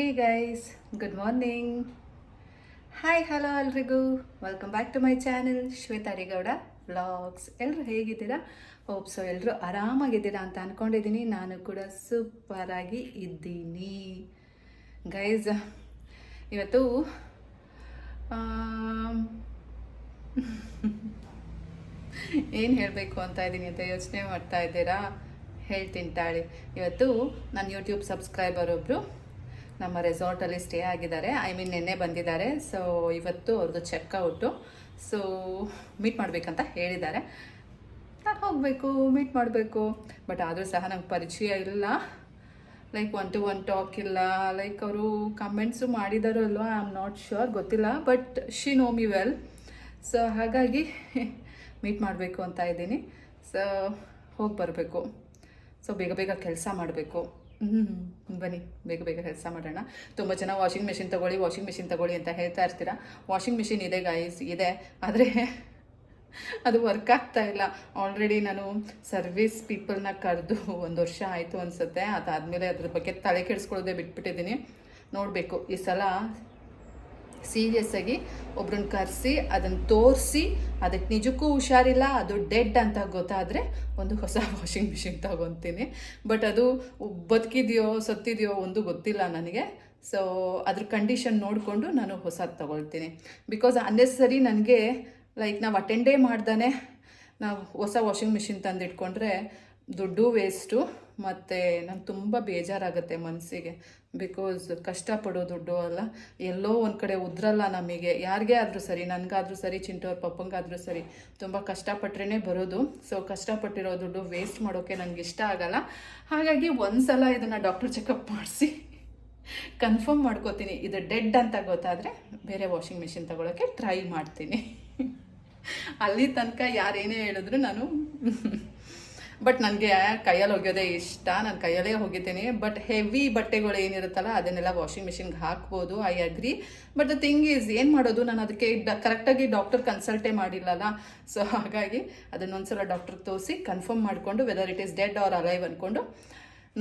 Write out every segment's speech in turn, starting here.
ಹೇ guys, good morning. Hi hello ಎಲ್ರಿಗೂ, welcome back to my channel Shwetha ರಿಗೌಡ vlogs. ಎಲ್ಲರೂ ಹೇಗಿದ್ದೀರಾ? ಹೋಪ್ ಸೊ ಎಲ್ಲರೂ ಆರಾಮಾಗಿದ್ದೀರಾ ಅಂತ ಅಂದ್ಕೊಂಡಿದ್ದೀನಿ. ನಾನು ಕೂಡ ಸೂಪರಾಗಿ ಇದ್ದೀನಿ ಗೈಸ್. ಇವತ್ತು ಏನು ಹೇಳಬೇಕು ಅಂತ ಇದ್ದೀನಿ ಅಂತ ಯೋಚನೆ ಮಾಡ್ತಾ ಇದ್ದೀರಾ? ಹೇಳ್ತೀನಿ ತಾಳಿ. ಇವತ್ತು ನನ್ನ ಯೂಟ್ಯೂಬ್ ಸಬ್ಸ್ಕ್ರೈಬರ್ ಒಬ್ಬರು ನಮ್ಮ ರೆಸಾರ್ಟಲ್ಲಿ ಸ್ಟೇ ಆಗಿದ್ದಾರೆ. ನಿನ್ನೆ ಬಂದಿದ್ದಾರೆ. ಸೊ ಇವತ್ತು ಅವ್ರದ್ದು ಚೆಕ್ಔಟು. ಸೊ ಮೀಟ್ ಮಾಡಬೇಕಂತ ಹೇಳಿದ್ದಾರೆ. ನಾನು ಹೋಗಬೇಕು, ಮೀಟ್ ಮಾಡಬೇಕು. ಬಟ್ ಆದರೂ ಸಹ ನಂಗೆ ಪರಿಚಯ ಇಲ್ಲ, ಲೈಕ್ 1-to-1 ಟಾಕ್ ಇಲ್ಲ. ಲೈಕ್ ಅವರು ಕಮೆಂಟ್ಸು ಮಾಡಿದಾರೋ ಅಲ್ವಾ, ಐ ಆಮ್ ನಾಟ್ ಶ್ಯೂರ್, ಗೊತ್ತಿಲ್ಲ. But she no me well. So ಹಾಗಾಗಿ ಮೀಟ್ ಮಾಡಬೇಕು ಅಂತ ಇದ್ದೀನಿ. ಸೊ ಹೋಗಿ ಬರಬೇಕು. ಸೊ ಬೇಗ ಬೇಗ ಕೆಲಸ ಮಾಡಬೇಕು. ಬನ್ನಿ ಬೇಗ ಬೇಗ ಕೆಲಸ ಮಾಡೋಣ. ತುಂಬ ಜನ ವಾಷಿಂಗ್ ಮಿಷಿನ್ ತೊಗೊಳ್ಳಿ ಅಂತ ಹೇಳ್ತಾ ಇರ್ತೀರಾ. ವಾಷಿಂಗ್ ಮಿಷಿನ್ ಇದೆ ಗೈಸ್, ಇದೆ. ಆದರೆ ಅದು ವರ್ಕ್ ಆಗ್ತಾ ಇಲ್ಲ. ಆಲ್ರೆಡಿ ನಾನು ಸರ್ವಿಸ್ ಪೀಪಲ್ನ ಕರೆದು 1 ವರ್ಷ ಆಯಿತು ಅನಿಸುತ್ತೆ. ಅದಾದಮೇಲೆ ಅದ್ರ ಬಗ್ಗೆ ತಲೆ ಕೆಡಿಸ್ಕೊಳ್ಳೋದೇ ಬಿಟ್ಬಿಟ್ಟಿದ್ದೀನಿ. ನೋಡಬೇಕು ಈ ಸಲ ಸೀರಿಯಸ್ಸಾಗಿ ಒಬ್ರನ್ನ ಕರೆಸಿ ಅದನ್ನು ತೋರಿಸಿ, ಅದಕ್ಕೆ ನಿಜಕ್ಕೂ ಹುಷಾರಿಲ್ಲ, ಅದು ಡೆಡ್ ಅಂತ ಗೊತ್ತಾದರೆ ಒಂದು ಹೊಸ ವಾಷಿಂಗ್ ಮಿಷಿನ್ ತಗೊತೀನಿ. ಬಟ್ ಅದು ಬದುಕಿದೆಯೋ ಸತ್ತಿದೆಯೋ ಒಂದು ಗೊತ್ತಿಲ್ಲ ನನಗೆ. ಸೊ ಅದ್ರ ಕಂಡೀಷನ್ ನೋಡಿಕೊಂಡು ನಾನು ಹೊಸದು ತಗೊಳ್ತೀನಿ. ಬಿಕಾಸ್ ಅನ್ನೆಸರಿ ನನಗೆ ಲೈಕ್ ನಾವು ಅಟೆಂಡೇ ಮಾಡ್ದೇ ನಾವು ಹೊಸ ವಾಷಿಂಗ್ ಮಿಷಿನ್ ತಂದಿಟ್ಕೊಂಡ್ರೆ ದುಡ್ಡು ವೇಸ್ಟು, ಮತ್ತು ನಂಗೆ ತುಂಬ ಬೇಜಾರಾಗುತ್ತೆ ಮನಸ್ಸಿಗೆ. ಬಿಕಾಸ್ ಕಷ್ಟಪಡೋ ದುಡ್ಡು ಅಲ್ಲ, ಎಲ್ಲೋ ಒಂದು ಕಡೆ ಉದ್ರಲ್ಲ ನಮಗೆ. ಯಾರಿಗೇ ಆದರೂ ಸರಿ, ನನಗಾದರೂ ಸರಿ, ಚಿಂಟೋರ್ ಪಪ್ಪಂಗಾದರೂ ಸರಿ, ತುಂಬ ಕಷ್ಟಪಟ್ರೇ ಬರೋದು. ಸೊ ಕಷ್ಟಪಟ್ಟಿರೋ ದುಡ್ಡು ವೇಸ್ಟ್ ಮಾಡೋಕ್ಕೆ ನನಗೆ ಇಷ್ಟ ಆಗಲ್ಲ. ಹಾಗಾಗಿ ಒಂದು ಸಲ ಇದನ್ನು ಡಾಕ್ಟರ್ ಚೆಕಪ್ ಮಾಡಿಸಿ ಕನ್ಫರ್ಮ್ ಮಾಡ್ಕೋತೀನಿ. ಇದು ಡೆಡ್ ಅಂತ ಗೊತ್ತಾದರೆ ಬೇರೆ ವಾಷಿಂಗ್ ಮಿಷಿನ್ ತಗೊಳ್ಳೋಕ್ಕೆ ಟ್ರೈ ಮಾಡ್ತೀನಿ. ಅಲ್ಲಿ ತನಕ ಯಾರೇನೇ ಹೇಳಿದ್ರು ನಾನು ಬಟ್ ನನಗೆ ಕೈಯಲ್ಲಿ ಒಗೆಯೋದೇ ಇಷ್ಟ. ನಾನು ಕೈಯಲ್ಲೇ ಹೋಗಿದ್ದೀನಿ. ಬಟ್ ಹೆವಿ ಬಟ್ಟೆಗಳು ಏನಿರುತ್ತಲ್ಲ ಅದನ್ನೆಲ್ಲ ವಾಷಿಂಗ್ ಮಿಷಿನ್ಗೆ ಹಾಕ್ಬೋದು, I agree. But the thing is ಏನು ಮಾಡೋದು, ನಾನು ಅದಕ್ಕೆ ಕರೆಕ್ಟಾಗಿ ಡಾಕ್ಟರ್ ಕನ್ಸಲ್ಟೇ ಮಾಡಿಲ್ಲಲ್ಲ. ಸೊ ಹಾಗಾಗಿ ಅದನ್ನೊಂದ್ಸಲ ಡಾಕ್ಟ್ರಿಗೆ ತೋರಿಸಿ ಕನ್ಫರ್ಮ್ ಮಾಡಿಕೊಂಡು whether it is dead R alive ಅಂದ್ಕೊಂಡು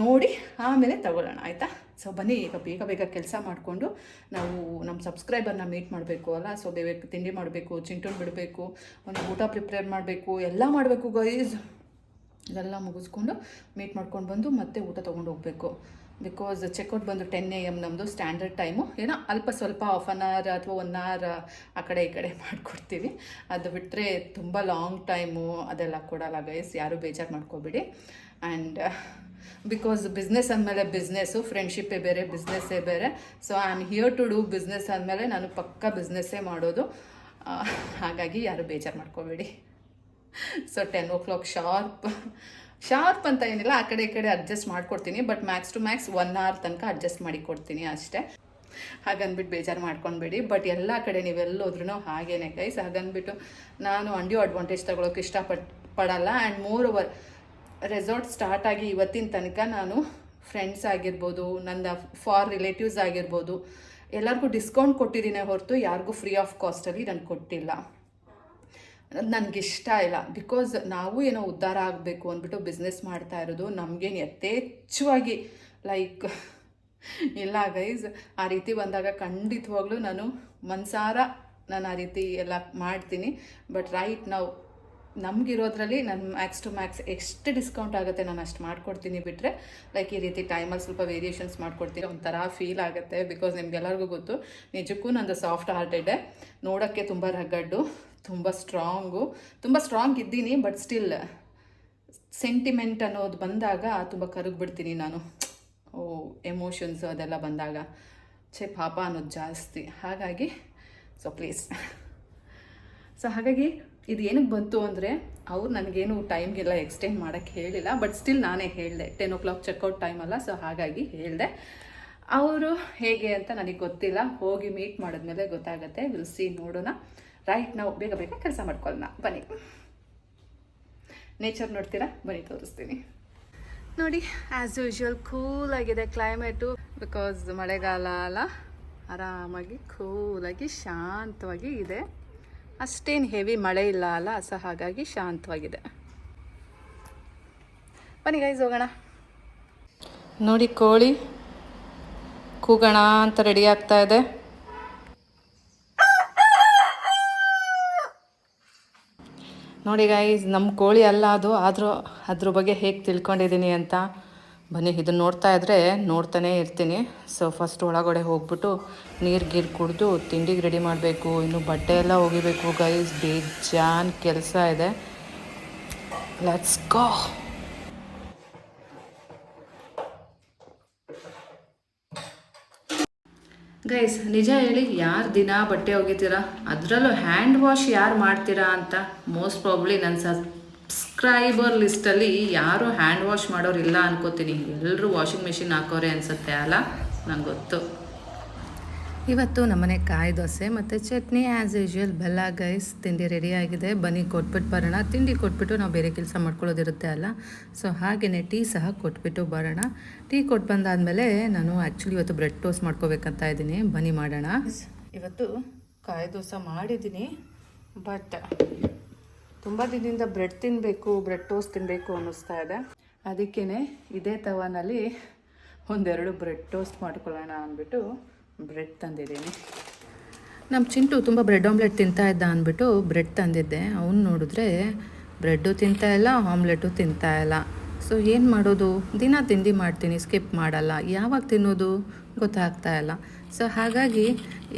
ನೋಡಿ ಆಮೇಲೆ ತಗೊಳ್ಳೋಣ, ಆಯಿತಾ? ಸೊ ಬನ್ನಿ ಈಗ ಬೇಗ ಬೇಗ ಕೆಲಸ ಮಾಡಿಕೊಂಡು ನಾವು ನಮ್ಮ ಸಬ್ಸ್ಕ್ರೈಬರ್ನ ಮೀಟ್ ಮಾಡಬೇಕು ಅಲ್ಲ. ಸೊ ಬೇಗ ತಿಂಡಿ ಮಾಡಬೇಕು, ಚಿಂಟುನ್ ಬಿಡಬೇಕು, ಒಂದು ಊಟ ಪ್ರಿಪೇರ್ ಮಾಡಬೇಕು, ಎಲ್ಲ ಮಾಡಬೇಕು ಗೈಸ್. ಇದೆಲ್ಲ ಮುಗಿಸ್ಕೊಂಡು ಮೀಟ್ ಮಾಡ್ಕೊಂಡು ಬಂದು ಮತ್ತೆ ಊಟ ತೊಗೊಂಡು ಹೋಗಬೇಕು. ಬಿಕಾಸ್ ಚೆಕ್ಔಟ್ ಬಂದು 10 AM ನಮ್ಮದು ಸ್ಟ್ಯಾಂಡರ್ಡ್ ಟೈಮು. ಏನೋ ಅಲ್ಪ ಸ್ವಲ್ಪ ಹಾಫ್ ಆನ್ ಅವರ್ ಅಥವಾ 1 hour ಆ ಕಡೆ ಈ ಕಡೆ ಮಾಡಿಕೊಡ್ತೀವಿ. ಅದು ಬಿಟ್ಟರೆ ತುಂಬ ಲಾಂಗ್ ಟೈಮು ಅದೆಲ್ಲ ಕೊಡಲ್ಲ ಗೈಸ್, ಯಾರೂ ಬೇಜಾರು ಮಾಡ್ಕೋಬೇಡಿ. ಆ್ಯಂಡ್ ಬಿಕಾಸ್ ಬಿಸ್ನೆಸ್ ಅಂದಮೇಲೆ ಬಿಸ್ನೆಸ್ಸು, ಫ್ರೆಂಡ್ಶಿಪ್ಪೇ ಬೇರೆ, ಬಿಸ್ನೆಸ್ಸೇ ಬೇರೆ. So I am here to do business ಅಂದಮೇಲೆ ನಾನು ಪಕ್ಕಾ ಬಿಸ್ನೆಸ್ಸೇ ಮಾಡೋದು. ಹಾಗಾಗಿ ಯಾರೂ ಬೇಜಾರು ಮಾಡ್ಕೋಬೇಡಿ. ಸೊ 10 o'clock ಶಾರ್ಪ್ ಅಂತ ಏನಿಲ್ಲ, ಆ ಕಡೆ ಈ ಕಡೆ ಅಡ್ಜಸ್ಟ್ ಮಾಡ್ಕೊಡ್ತೀನಿ. But max to max 1 hour ತನಕ ಅಡ್ಜಸ್ಟ್ ಮಾಡಿ ಕೊಡ್ತೀನಿ ಅಷ್ಟೇ. ಹಾಗನ್ಬಿಟ್ಟು ಬೇಜಾರು ಮಾಡ್ಕೊಬೇಡಿ. ಬಟ್ ಎಲ್ಲ ಕಡೆ ನೀವೆಲ್ಲೋದ್ರೂ ಹಾಗೇನೆ ಗೈಸ್. ಹಾಗನ್ಬಿಟ್ಟು ನಾನು ಅಂಡ್ಯೂ ಅಡ್ವಾಂಟೇಜ್ ತಗೊಳ್ಳೋಕೆ ಇಷ್ಟಪಡಲ್ಲ. And more over resort start ಆಗಿ ಇವತ್ತಿನ ತನಕ ನಾನು ಫ್ರೆಂಡ್ಸ್ ಆಗಿರ್ಬೋದು, ನನ್ನ ಫಾರ್ ರಿಲೇಟಿವ್ಸ್ ಆಗಿರ್ಬೋದು, ಎಲ್ಲರಿಗೂ ಡಿಸ್ಕೌಂಟ್ ಕೊಟ್ಟಿದ್ದೀನಿ ಹೊರತು ಯಾರಿಗೂ ಫ್ರೀ ಆಫ್ ಕಾಸ್ಟಲ್ಲಿ ನಾನು ಕೊಟ್ಟಿಲ್ಲ. ನನಗಿಷ್ಟ ಇಲ್ಲ. ಬಿಕಾಸ್ ನಾವು ಏನೋ ಉದ್ಧಾರ ಆಗಬೇಕು ಅಂದ್ಬಿಟ್ಟು ಬಿಸ್ನೆಸ್ ಮಾಡ್ತಾ ಇರೋದು. ನಮಗೇನು ಯಥೇಚ್ಛವಾಗಿ ಲೈಕ್ ಇಲ್ಲ ಗೈಸ್. ಆ ರೀತಿ ಬಂದಾಗ ಖಂಡಿತವಾಗ್ಲೂ ನಾನು ಮನಸಾರ ನಾನು ಆ ರೀತಿ ಎಲ್ಲ ಮಾಡ್ತೀನಿ. ಬಟ್ ರೈಟ್ ನಾವು ನಮಗಿರೋದ್ರಲ್ಲಿ ನಾನು ಮ್ಯಾಕ್ಸ್ ಟು ಮ್ಯಾಕ್ಸ್ ಎಷ್ಟು ಡಿಸ್ಕೌಂಟ್ ಆಗುತ್ತೆ ನಾನು ಅಷ್ಟು ಮಾಡ್ಕೊಡ್ತೀನಿ. ಬಿಟ್ಟರೆ ಲೈಕ್ ಈ ರೀತಿ ಟೈಮಲ್ಲಿ ಸ್ವಲ್ಪ ವೇರಿಯೇಷನ್ಸ್ ಮಾಡ್ಕೊಡ್ತೀನಿ, ಒಂಥರ ಫೀಲ್ ಆಗುತ್ತೆ. ಬಿಕಾಸ್ ನಿಮ್ಗೆಲ್ಲರಿಗೂ ಗೊತ್ತು, ನಿಜಕ್ಕೂ ನಂದು ಸಾಫ್ಟ್ ಹಾರ್ಟೆಡೆ, ನೋಡೋಕ್ಕೆ ತುಂಬ ರಗಡ್ಡು, ತುಂಬ ಸ್ಟ್ರಾಂಗ್ ಇದ್ದೀನಿ. ಬಟ್ ಸ್ಟಿಲ್ ಸೆಂಟಿಮೆಂಟ್ ಅನ್ನೋದು ಬಂದಾಗ ತುಂಬ ಕರಗಿಬಿಡ್ತೀನಿ ನಾನು. ಎಮೋಷನ್ಸು ಅದೆಲ್ಲ ಬಂದಾಗ ಪಾಪ ಅನ್ನೋದು ಜಾಸ್ತಿ. ಹಾಗಾಗಿ ಸೊ ಪ್ಲೀಸ್. ಸೊ ಹಾಗಾಗಿ ಇದು ಏನಕ್ಕೆ ಬಂತು ಅಂದರೆ, ಅವ್ರು ನನಗೇನು ಟೈಮ್ಗೆಲ್ಲ ಎಕ್ಸ್ಟೆಂಡ್ ಮಾಡೋಕ್ಕೆ ಹೇಳಿಲ್ಲ. ಬಟ್ ಸ್ಟಿಲ್ ನಾನೇ ಹೇಳಿದೆ, 10 o'clock ಚೆಕ್ಔಟ್ ಟೈಮ್ ಅಲ್ಲ. ಸೊ ಹಾಗಾಗಿ ಹೇಳಿದೆ. ಅವರು ಹೇಗೆ ಅಂತ ನನಗೆ ಗೊತ್ತಿಲ್ಲ, ಹೋಗಿ ಮೀಟ್ ಮಾಡಿದ್ಮೇಲೆ ಗೊತ್ತಾಗುತ್ತೆ. ವಿಲ್ ಸಿ, ನೋಡೋಣ. ರೈಟ್ ನಾವು ಬೇಗ ಬೇಗ ಕೆಲಸ ಮಾಡ್ಕೊಳ್ಳೋಣ. ಬನ್ನಿ, ನೇಚರ್ ನೋಡ್ತೀರಾ? ಬನ್ನಿ ತೋರಿಸ್ತೀನಿ. ನೋಡಿ, ಆ್ಯಸ್ ಯೂಶ್ವಲ್ ಕೂಲಾಗಿದೆ ಕ್ಲೈಮೇಟು. ಬಿಕಾಸ್ ಮಳೆಗಾಲ ಅಲ್ಲ, ಆರಾಮಾಗಿ ಕೂಲಾಗಿ ಶಾಂತವಾಗಿ ಇದೆ. ಅಷ್ಟೇನು ಹೆವಿ ಮಳೆ ಇಲ್ಲ ಅಲ್ಲ. ಸೊ ಹಾಗಾಗಿ ಶಾಂತವಾಗಿದೆ. ಬನ್ನಿ ಗೈಸ್ ಹೋಗೋಣ. ನೋಡಿ ಕೋಳಿ ಕೂಗೋಣ ಅಂತ ರೆಡಿ ಆಗ್ತಾ ಇದೆ. ನೋಡಿ ಗೈಸ್, ನಮ್ಮ ಕೋಳಿ ಅಲ್ಲ ಅದು, ಆದರೂ ಅದ್ರ ಬಗ್ಗೆ ಹೇಗೆ ತಿಳ್ಕೊಂಡಿದ್ದೀನಿ ಅಂತ ಬನ್ನಿ. ಇದನ್ನು ನೋಡ್ತಾ ಇದ್ದರೆ ನೋಡ್ತಾನೇ ಇರ್ತೀನಿ. ಸೊ ಫಸ್ಟ್ ಒಳಗಡೆ ಹೋಗ್ಬಿಟ್ಟು ನೀರು ಗೀರು ಕುಡಿದು ತಿಂಡಿಗೆ ರೆಡಿ ಮಾಡಬೇಕು. ಇನ್ನು ಬಟ್ಟೆ ಎಲ್ಲ ಒಗಿಬೇಕು ಗೈಸ್, ಬೇಜಾನ್ ಕೆಲಸ ಇದೆ. Let's go. ಗೈಸ್, ನಿಜ ಹೇಳಿ, ಯಾರು ದಿನ ಬಟ್ಟೆ ಒಗಿತೀರಾ? ಅದರಲ್ಲೂ ಹ್ಯಾಂಡ್ ವಾಶ್ ಯಾರು ಮಾಡ್ತೀರಾ ಅಂತ ಮೋಸ್ಟ್ ಪ್ರಾಬ್ಲಿ ನನ್ನ ಸಬ್ಸ್ಕ್ರೈಬರ್ ಲಿಸ್ಟಲ್ಲಿ ಯಾರು ಹ್ಯಾಂಡ್ ವಾಶ್ ಮಾಡೋರಿಲ್ಲ ಅನ್ಕೋತೀನಿ. ಎಲ್ಲರೂ ವಾಷಿಂಗ್ ಮಿಷಿನ್ ಹಾಕೋರೆ ಅನಿಸುತ್ತೆ ಅಲ್ಲ, ನಂಗೆ ಗೊತ್ತು. ಇವತ್ತು ನಮ್ಮನೆ ಕಾಯಿ ದೋಸೆ ಮತ್ತು ಚಟ್ನಿ, ಆ್ಯಸ್ ಯೂಶ್ವಲ್. ಬೆಲ್ಲ ಗೈಸ್, ತಿಂಡಿ ರೆಡಿ ಆಗಿದೆ. ಬನ್ನಿ ಕೊಟ್ಬಿಟ್ಟು ಬರೋಣ. ತಿಂಡಿ ಕೊಟ್ಬಿಟ್ಟು ನಾವು ಬೇರೆ ಕೆಲಸ ಮಾಡ್ಕೊಳ್ಳೋದಿರುತ್ತೆ ಅಲ್ಲ, ಸೊ ಹಾಗೆಯೇ ಟೀ ಸಹ ಕೊಟ್ಬಿಟ್ಟು ಬರೋಣ. ಟೀ ಕೊಟ್ಟು ಬಂದಾದಮೇಲೆ ನಾನು ಆ್ಯಕ್ಚುಲಿ ಇವತ್ತು ಬ್ರೆಡ್ ಟೋಸ್ಟ್ ಮಾಡ್ಕೋಬೇಕಂತ ಇದ್ದೀನಿ. ಬನ್ನಿ ಮಾಡೋಣ. ಇವತ್ತು ಕಾಯಿ ದೋಸೆ ಮಾಡಿದ್ದೀನಿ, ಬಟ್ ತುಂಬ ದಿನದಿಂದ ಬ್ರೆಡ್ ತಿನ್ನಬೇಕು, ಬ್ರೆಡ್ ಟೋಸ್ಟ್ ತಿನ್ನಬೇಕು ಅನ್ನಿಸ್ತಾ ಇದೆ. ಅದಕ್ಕೇ ಇದೇ ತವನಲ್ಲಿ ಒಂದೆರಡು ಬ್ರೆಡ್ ಟೋಸ್ಟ್ ಮಾಡ್ಕೊಳ್ಳೋಣ ಅಂದ್ಬಿಟ್ಟು ಬ್ರೆಡ್ ತಂದಿದ್ದೀನಿ. ನಮ್ಮ ಚಿಂಟು ತುಂಬ ಬ್ರೆಡ್ ಆಮ್ಲೆಟ್ ತಿಂತಾ ಇದ್ದ ಅಂದ್ಬಿಟ್ಟು ಬ್ರೆಡ್ ತಂದಿದ್ದೆ. ಅವನು ನೋಡಿದ್ರೆ ಬ್ರೆಡ್ಡು ತಿಂತಾಯಿಲ್ಲ, ಆಮ್ಲೆಟು ತಿಂತಾಯಿಲ್ಲ. ಸೊ ಏನು ಮಾಡೋದು? ದಿನ ತಿಂಡಿ ಮಾಡ್ತೀನಿ, ಸ್ಕಿಪ್ ಮಾಡಲ್ಲ. ಯಾವಾಗ ತಿನ್ನೋದು ಗೊತ್ತಾಗ್ತಾ ಇಲ್ಲ. ಸೊ ಹಾಗಾಗಿ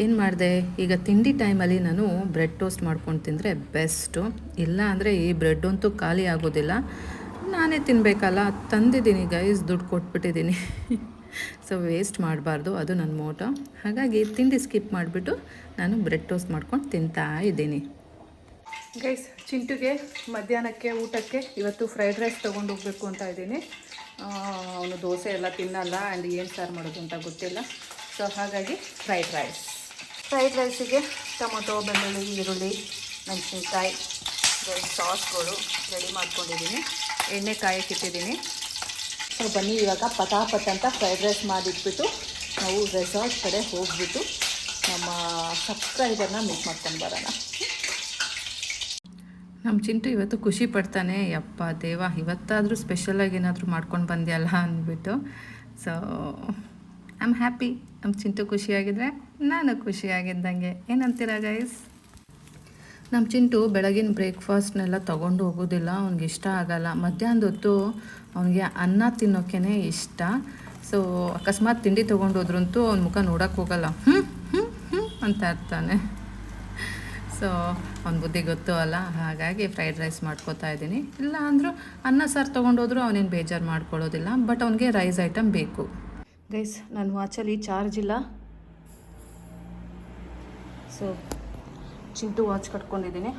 ಏನು ಮಾಡಿದೆ, ಈಗ ತಿಂಡಿ ಟೈಮಲ್ಲಿ ನಾನು ಬ್ರೆಡ್ ಟೋಸ್ಟ್ ಮಾಡ್ಕೊಂಡು ತಿಂದರೆ ಬೆಸ್ಟು. ಇಲ್ಲ ಅಂದರೆ ಈ ಬ್ರೆಡ್ ಅಂತೂ ಖಾಲಿ ಆಗೋದಿಲ್ಲ, ನಾನೇ ತಿನ್ನಬೇಕಲ್ಲ. ತಂದಿದ್ದೀನಿ ಗೈಸ್, ದುಡ್ಡು ಕೊಟ್ಬಿಟ್ಟಿದ್ದೀನಿ. ಸೊ ವೇಸ್ಟ್ ಮಾಡಬಾರ್ದು, ಅದು ನನ್ನ ಮೋಟೋ. ಹಾಗಾಗಿ ತಿಂಡಿ ಸ್ಕಿಪ್ ಮಾಡಿಬಿಟ್ಟು ನಾನು ಬ್ರೆಡ್ ಟೋಸ್ಟ್ ಮಾಡ್ಕೊಂಡು ತಿಂತಾ ಇದ್ದೀನಿ. ಗೈಸ್, ಚಿಂಟುಗೆ ಮಧ್ಯಾಹ್ನಕ್ಕೆ ಊಟಕ್ಕೆ ಇವತ್ತು ಫ್ರೈಡ್ ರೈಸ್ ತೊಗೊಂಡು ಹೋಗಬೇಕು ಅಂತ ಇದ್ದೀನಿ. ಅವನು ದೋಸೆ ಎಲ್ಲ ತಿನ್ನಲ್ಲ, ಆ್ಯಂಡ್ ಏನು ಸಾರು ಮಾಡೋದು ಅಂತ ಗೊತ್ತಿಲ್ಲ. ಸೊ ಹಾಗಾಗಿ ಫ್ರೈಡ್ ರೈಸಿಗೆ ಟೊಮೊಟೊ, ಬೆಳ್ಳುಳ್ಳಿ, ಈರುಳ್ಳಿ, ಮೆಣಸಿನ್ಕಾಯಿ, ಸಾಸ್ಗಳು ರೆಡಿ ಮಾಡ್ಕೊಂಡಿದ್ದೀನಿ. ಎಣ್ಣೆ ಕಾಯಕ್ಕೆ ಇಟ್ಟಿದ್ದೀನಿ. ಸೊ ಬನ್ನಿ, ಇವಾಗ ಪಟಾಪಟ್ ಅಂತ ಫ್ರೈಡ್ ರೈಸ್ ಮಾಡಿಟ್ಬಿಟ್ಟು ನಾವು ರೆಸಾರ್ಟ್ ಕಡೆ ಹೋಗ್ಬಿಟ್ಟು ನಮ್ಮ ಸಬ್ಸ್ಕ್ರೈಬರ್ನ ಮೀಟ್ ಮಾಡ್ಕೊಂಡು ಬರೋಣ. ನಮ್ಮ ಚಿಂಟು ಇವತ್ತು ಖುಷಿ ಪಡ್ತಾನೆ. ಯಪ್ಪ ದೇವ, ಇವತ್ತಾದರೂ ಸ್ಪೆಷಲಾಗಿ ಏನಾದರೂ ಮಾಡ್ಕೊಂಡು ಬಂದ್ಯಲ್ಲ ಅಂದ್ಬಿಟ್ಟು. So I am happy. ನಮ್ಮ ಚಿಂಟು ಖುಷಿಯಾಗಿದ್ದರೆ ನಾನು ಖುಷಿಯಾಗಿದ್ದಂಗೆ. ಏನಂತೀರ ಗೈಸ್? ನಮ್ಮ ಚಿಂಟು ಬೆಳಗಿನ ಬ್ರೇಕ್ಫಾಸ್ಟ್ನೆಲ್ಲ ತೊಗೊಂಡು ಹೋಗೋದಿಲ್ಲ, ಅವ್ನಿಗೆ ಇಷ್ಟ ಆಗಲ್ಲ. ಮಧ್ಯಾಹ್ನದ ಹೊತ್ತು ಅವನಿಗೆ ಅನ್ನ ತಿನ್ನೋಕ್ಕೇ ಇಷ್ಟ. ಸೊ ಅಕಸ್ಮಾತ್ ತಿಂಡಿ ತೊಗೊಂಡೋದ್ರಂತೂ ಅವ್ನ ಮುಖ ನೋಡೋಕ್ಕೆ ಹೋಗಲ್ಲ, ಅಂತ ಇರ್ತಾನೆ. ಸೊ ಅವ್ನ ಬುದ್ಧಿ ಗೊತ್ತು ಅಲ್ಲ, ಹಾಗಾಗಿ ಫ್ರೈಡ್ ರೈಸ್ ಮಾಡ್ಕೋತಾ ಇದ್ದೀನಿ. ಇಲ್ಲ ಅಂದರೂ ಅನ್ನ ಸಾರು ತೊಗೊಂಡೋದ್ರೂ ಅವನೇನು ಬೇಜಾರು ಮಾಡ್ಕೊಳ್ಳೋದಿಲ್ಲ, ಬಟ್ ಅವನಿಗೆ ರೈಸ್ ಐಟಮ್ ಬೇಕು. ಗೈಸ್, ನನ್ನ ವಾಚಲ್ಲಿ ಚಾರ್ಜ್ ಇಲ್ಲ. ಸೊ ಚಿಂಟು ವಾಚ್ ಕಟ್ಕೊಂಡಿದ್ದೀನಿ.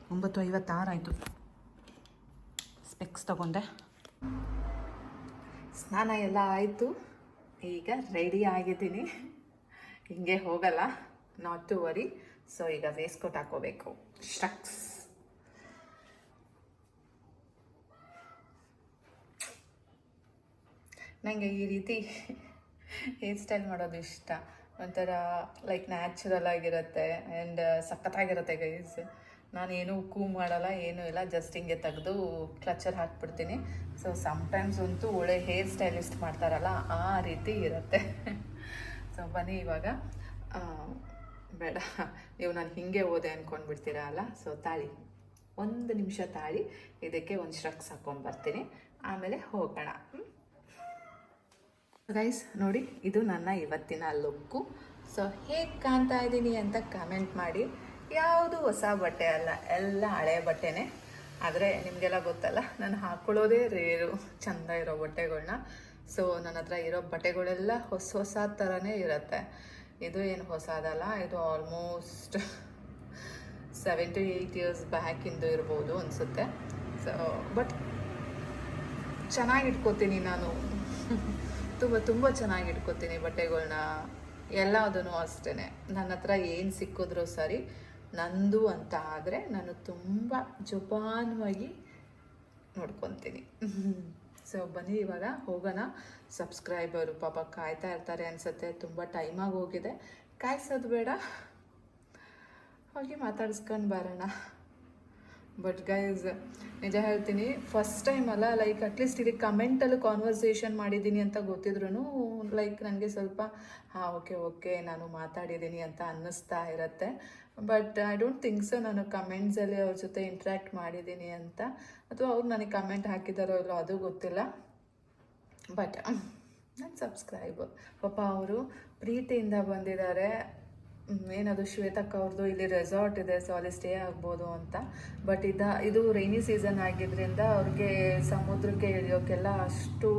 9:56 ಆಯಿತು. ಸ್ಪೆಕ್ಸ್ ತೊಗೊಂಡೆ. ಸ್ನಾನ ಎಲ್ಲ ಆಯಿತು, ಈಗ ರೆಡಿ ಆಗಿದ್ದೀನಿ. ಹಿಂಗೆ ಹೋಗಲ್ಲ, ನಾಟ್ ಟು ವರಿ. ಸೊ ಈಗ ವೇಸ್ಕೋಟ್ ಹಾಕೋಬೇಕು. ಸ್ಟ್ರಕ್ಸ್ ನನಗೆ ಈ ರೀತಿ ಹೇರ್ ಸ್ಟೈಲ್ ಮಾಡೋದು ಇಷ್ಟ. ಒಂಥರ ಲೈಕ್ ನ್ಯಾಚುರಲ್ ಆಗಿರುತ್ತೆ ಆ್ಯಂಡ್ ಸಖತ್ತಾಗಿರುತ್ತೆ ಗೈಸ್. ನಾನೇನು ಮಾಡಲ್ಲ, ಏನೂ ಇಲ್ಲ, ಜಸ್ಟ್ ಹಿಂಗೆ ತೆಗೆದು ಕ್ಲಚರ್ ಹಾಕ್ಬಿಡ್ತೀನಿ. ಸೊ ಸಮ್ಟೈಮ್ಸ್ ಅಂತೂ ಒಳ್ಳೆ ಹೇರ್ ಸ್ಟೈಲಿಸ್ಟ್ ಮಾಡ್ತಾರಲ್ಲ, ಆ ರೀತಿ ಇರುತ್ತೆ. ಸೊ ಬನ್ನಿ ಇವಾಗ, ಬೇಡ ನೀವು ನಾನು ಹಿಂಗೆ ಓದೆ ಅಂದ್ಕೊಂಡ್ಬಿಡ್ತೀರಾ ಅಲ್ಲ. ಸೊ ತಾಳಿ, 1 ನಿಮಿಷ ತಾಳಿ, ಇದಕ್ಕೆ ಒಂದು ಶ್ರಕ್ಸ್ ಹಾಕ್ಕೊಂಡ್ಬರ್ತೀನಿ, ಆಮೇಲೆ ಹೋಗೋಣ. ಗೈಸ್ ನೋಡಿ, ಇದು ನನ್ನ ಇವತ್ತಿನ ಲುಕ್ಕು. ಸೊ ಹೇಗೆ ಕಾಣ್ತಾ ಇದ್ದೀನಿ ಅಂತ ಕಮೆಂಟ್ ಮಾಡಿ. ಯಾವುದು ಹೊಸ ಬಟ್ಟೆ ಅಲ್ಲ, ಎಲ್ಲ ಹಳೆ ಬಟ್ಟೆನೇ. ಆದರೆ ನಿಮಗೆಲ್ಲ ಗೊತ್ತಲ್ಲ, ನಾನು ಹಾಕ್ಕೊಳ್ಳೋದೇ ರೇರು ಚೆಂದ ಇರೋ ಬಟ್ಟೆಗಳನ್ನ. ಸೊ ನನ್ನ ಹತ್ರ ಇರೋ ಬಟ್ಟೆಗಳೆಲ್ಲ ಹೊಸ ಥರನೇ ಇರುತ್ತೆ. ಇದು ಏನು ಹೊಸದಲ್ಲ, ಇದು ಆಲ್ಮೋಸ್ಟ್ 7 to 8 years ಬ್ಯಾಕಿಂದು ಇರ್ಬೋದು ಅನಿಸುತ್ತೆ. ಸೊ ಬಟ್ ಚೆನ್ನಾಗಿ ಇಟ್ಕೋತೀನಿ ನಾನು, ತುಂಬ ಚೆನ್ನಾಗಿ ಇಟ್ಕೋತೀನಿ ಬಟ್ಟೆಗಳ್ನ. ಎಲ್ಲದೂ ಅಷ್ಟೇ, ನನ್ನ ಹತ್ರ ಏನು ಸಿಕ್ಕಿದ್ರೂ ಸರಿ, ನಂದು ಅಂತ ಆದರೆ ನಾನು ತುಂಬ ಜೋಪಾನವಾಗಿ ನೋಡ್ಕೊತೀನಿ. ಸೊ ಬನ್ನಿ ಇವಾಗ ಹೋಗೋಣ. ಸಬ್ಸ್ಕ್ರೈಬರು ಪಾಪ ಕಾಯ್ತಾ ಇರ್ತಾರೆ ಅನಿಸುತ್ತೆ, ತುಂಬ ಟೈಮಾಗಿ ಹೋಗಿದೆ. ಕಾಯಿಸೋದು ಬೇಡ, ಹೋಗಿ ಮಾತಾಡಿಸ್ಕೊಂಡು ಬರೋಣ. ಬಟ್ ಗೈಸ್ ನಿಜ ಹೇಳ್ತೀನಿ, ಫಸ್ಟ್ ಟೈಮ್ ಅಲ್ಲ, ಲೈಕ್ ಅಟ್ಲೀಸ್ಟ್ ಇಲ್ಲಿ ಕಮೆಂಟಲ್ಲಿ ಕಾನ್ವರ್ಸೇಷನ್ ಮಾಡಿದ್ದೀನಿ ಅಂತ ಗೊತ್ತಿದ್ರು ಲೈಕ್ ನನಗೆ ಸ್ವಲ್ಪ ಓಕೆ ನಾನು ಮಾತಾಡಿದ್ದೀನಿ ಅಂತ ಅನ್ನಿಸ್ತಾ ಇರುತ್ತೆ. But I don't think so ನಾನು ಕಮೆಂಟ್ಸಲ್ಲಿ ಅವ್ರ ಜೊತೆ ಇಂಟ್ರ್ಯಾಕ್ಟ್ ಮಾಡಿದ್ದೀನಿ ಅಂತ, ಅಥವಾ ಅವ್ರು ನನಗೆ ಕಮೆಂಟ್ ಹಾಕಿದಾರೋ ಇಲ್ಲೋ ಅದು ಗೊತ್ತಿಲ್ಲ. ಬಟ್ ನನ್ನ ಸಬ್ಸ್ಕ್ರೈಬರ್ ಪಾಪ ಅವರು ಪ್ರೀತಿಯಿಂದ ಬಂದಿದ್ದಾರೆ. ಏನದು ಶ್ವೇತಕ್ಕ ಅವ್ರದ್ದು ಇಲ್ಲಿ ರೆಸಾರ್ಟ್ ಇದೆ, ಸೊ ಅಲ್ಲಿ ಸ್ಟೇ ಆಗ್ಬೋದು ಅಂತ. ಬಟ್ ಇದು ರೈನಿ ಸೀಸನ್ ಆಗಿದ್ದರಿಂದ ಅವ್ರಿಗೆ ಸಮುದ್ರಕ್ಕೆ ಇಳಿಯೋಕ್ಕೆಲ್ಲ ಅಷ್ಟು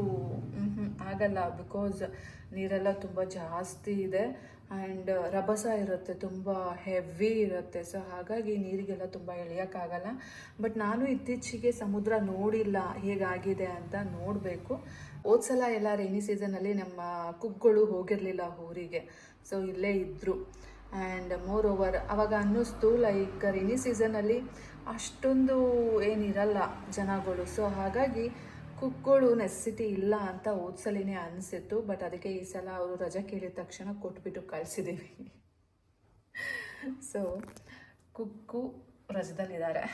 ಆಗಲ್ಲ, ಬಿಕಾಸ್ ನೀರೆಲ್ಲ ತುಂಬ ಜಾಸ್ತಿ ಇದೆ ಆ್ಯಂಡ್ ರಭಸ ಇರುತ್ತೆ, ತುಂಬ ಹೆವಿ ಇರುತ್ತೆ. ಸೊ ಹಾಗಾಗಿ ನೀರಿಗೆಲ್ಲ ತುಂಬ ಇಳಿಯೋಕ್ಕಾಗಲ್ಲ. ಬಟ್ ನಾನು ಇತ್ತೀಚೆಗೆ ಸಮುದ್ರ ನೋಡಿಲ್ಲ, ಹೇಗಾಗಿದೆ ಅಂತ ನೋಡಬೇಕು. ಹೋದ್ಸಲ ಎಲ್ಲ ರೈನಿ ಸೀಸನಲ್ಲಿ ನಮ್ಮ ಕುಕ್ಗಳು ಹೋಗಿರಲಿಲ್ಲ ಊರಿಗೆ, ಸೊ ಇಲ್ಲೇ ಇದ್ದರು. ಆ್ಯಂಡ್ ಮೋರ್ ಓವರ್ ಅವಾಗ ಅನ್ನಿಸ್ತು ಲೈಕ್ ರೈನಿ ಸೀಸನಲ್ಲಿ ಅಷ್ಟೊಂದು ಏನಿರಲ್ಲ ಜನಗಳು, ಸೊ ಹಾಗಾಗಿ ಕುಕ್ಗಳು ನೆಸೆಸಿಟಿ ಇಲ್ಲ ಅಂತ ಹೋದ್ಸಲಿನೇ ಅನಿಸಿತ್ತು. ಬಟ್ ಅದಕ್ಕೆ ಈ ಸಲ ಅವರು ರಜೆ ಕೇಳಿದ ತಕ್ಷಣ ಕೊಟ್ಬಿಟ್ಟು ಕಳಿಸಿದ್ದೀವಿ. ಸೊ ಕುಕ್ಕು ರಜದಲ್ಲಿದ್ದಾರೆ.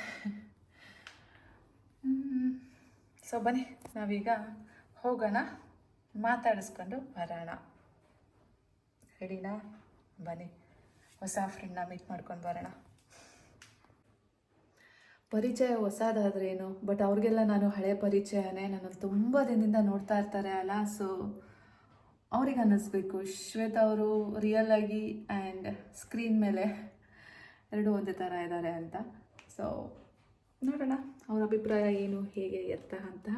ಸೊ ಬನ್ನಿ ನಾವೀಗ ಹೋಗೋಣ, ಮಾತಾಡಿಸ್ಕೊಂಡು ಬರೋಣ. ರೆಡಿನಾ? ಬನ್ನಿ ಹೊಸ ಫ್ರೆಂಡ್ನ ಮೀಟ್ ಮಾಡ್ಕೊಂಡು ಬರೋಣ. ಪರಿಚಯ ಹೊಸದಾದ್ರೇನು, ಬಟ್ ಅವ್ರಿಗೆಲ್ಲ ನಾನು ಹಳೆ ಪರಿಚಯನೇ, ನಾನು ತುಂಬ ದಿನದಿಂದ ನೋಡ್ತಾ ಇರ್ತಾರೆ ಅಲ್ಲ, ಸೊ ಅವ್ರಿಗೆ ಅನ್ನಿಸ್ಬೇಕು ಶ್ವೇತಾ ಅವರು ರಿಯಲ್ ಆಗಿ ಆ್ಯಂಡ್ ಸ್ಕ್ರೀನ್ ಮೇಲೆ ಎರಡೂ ಒಂದೇ ಥರ ಇದ್ದಾರೆ ಅಂತ. ಸೊ ನೋಡೋಣ ಅವ್ರ ಅಭಿಪ್ರಾಯ ಏನು, ಹೇಗೆ ಎತ್ತ ಅಂತ.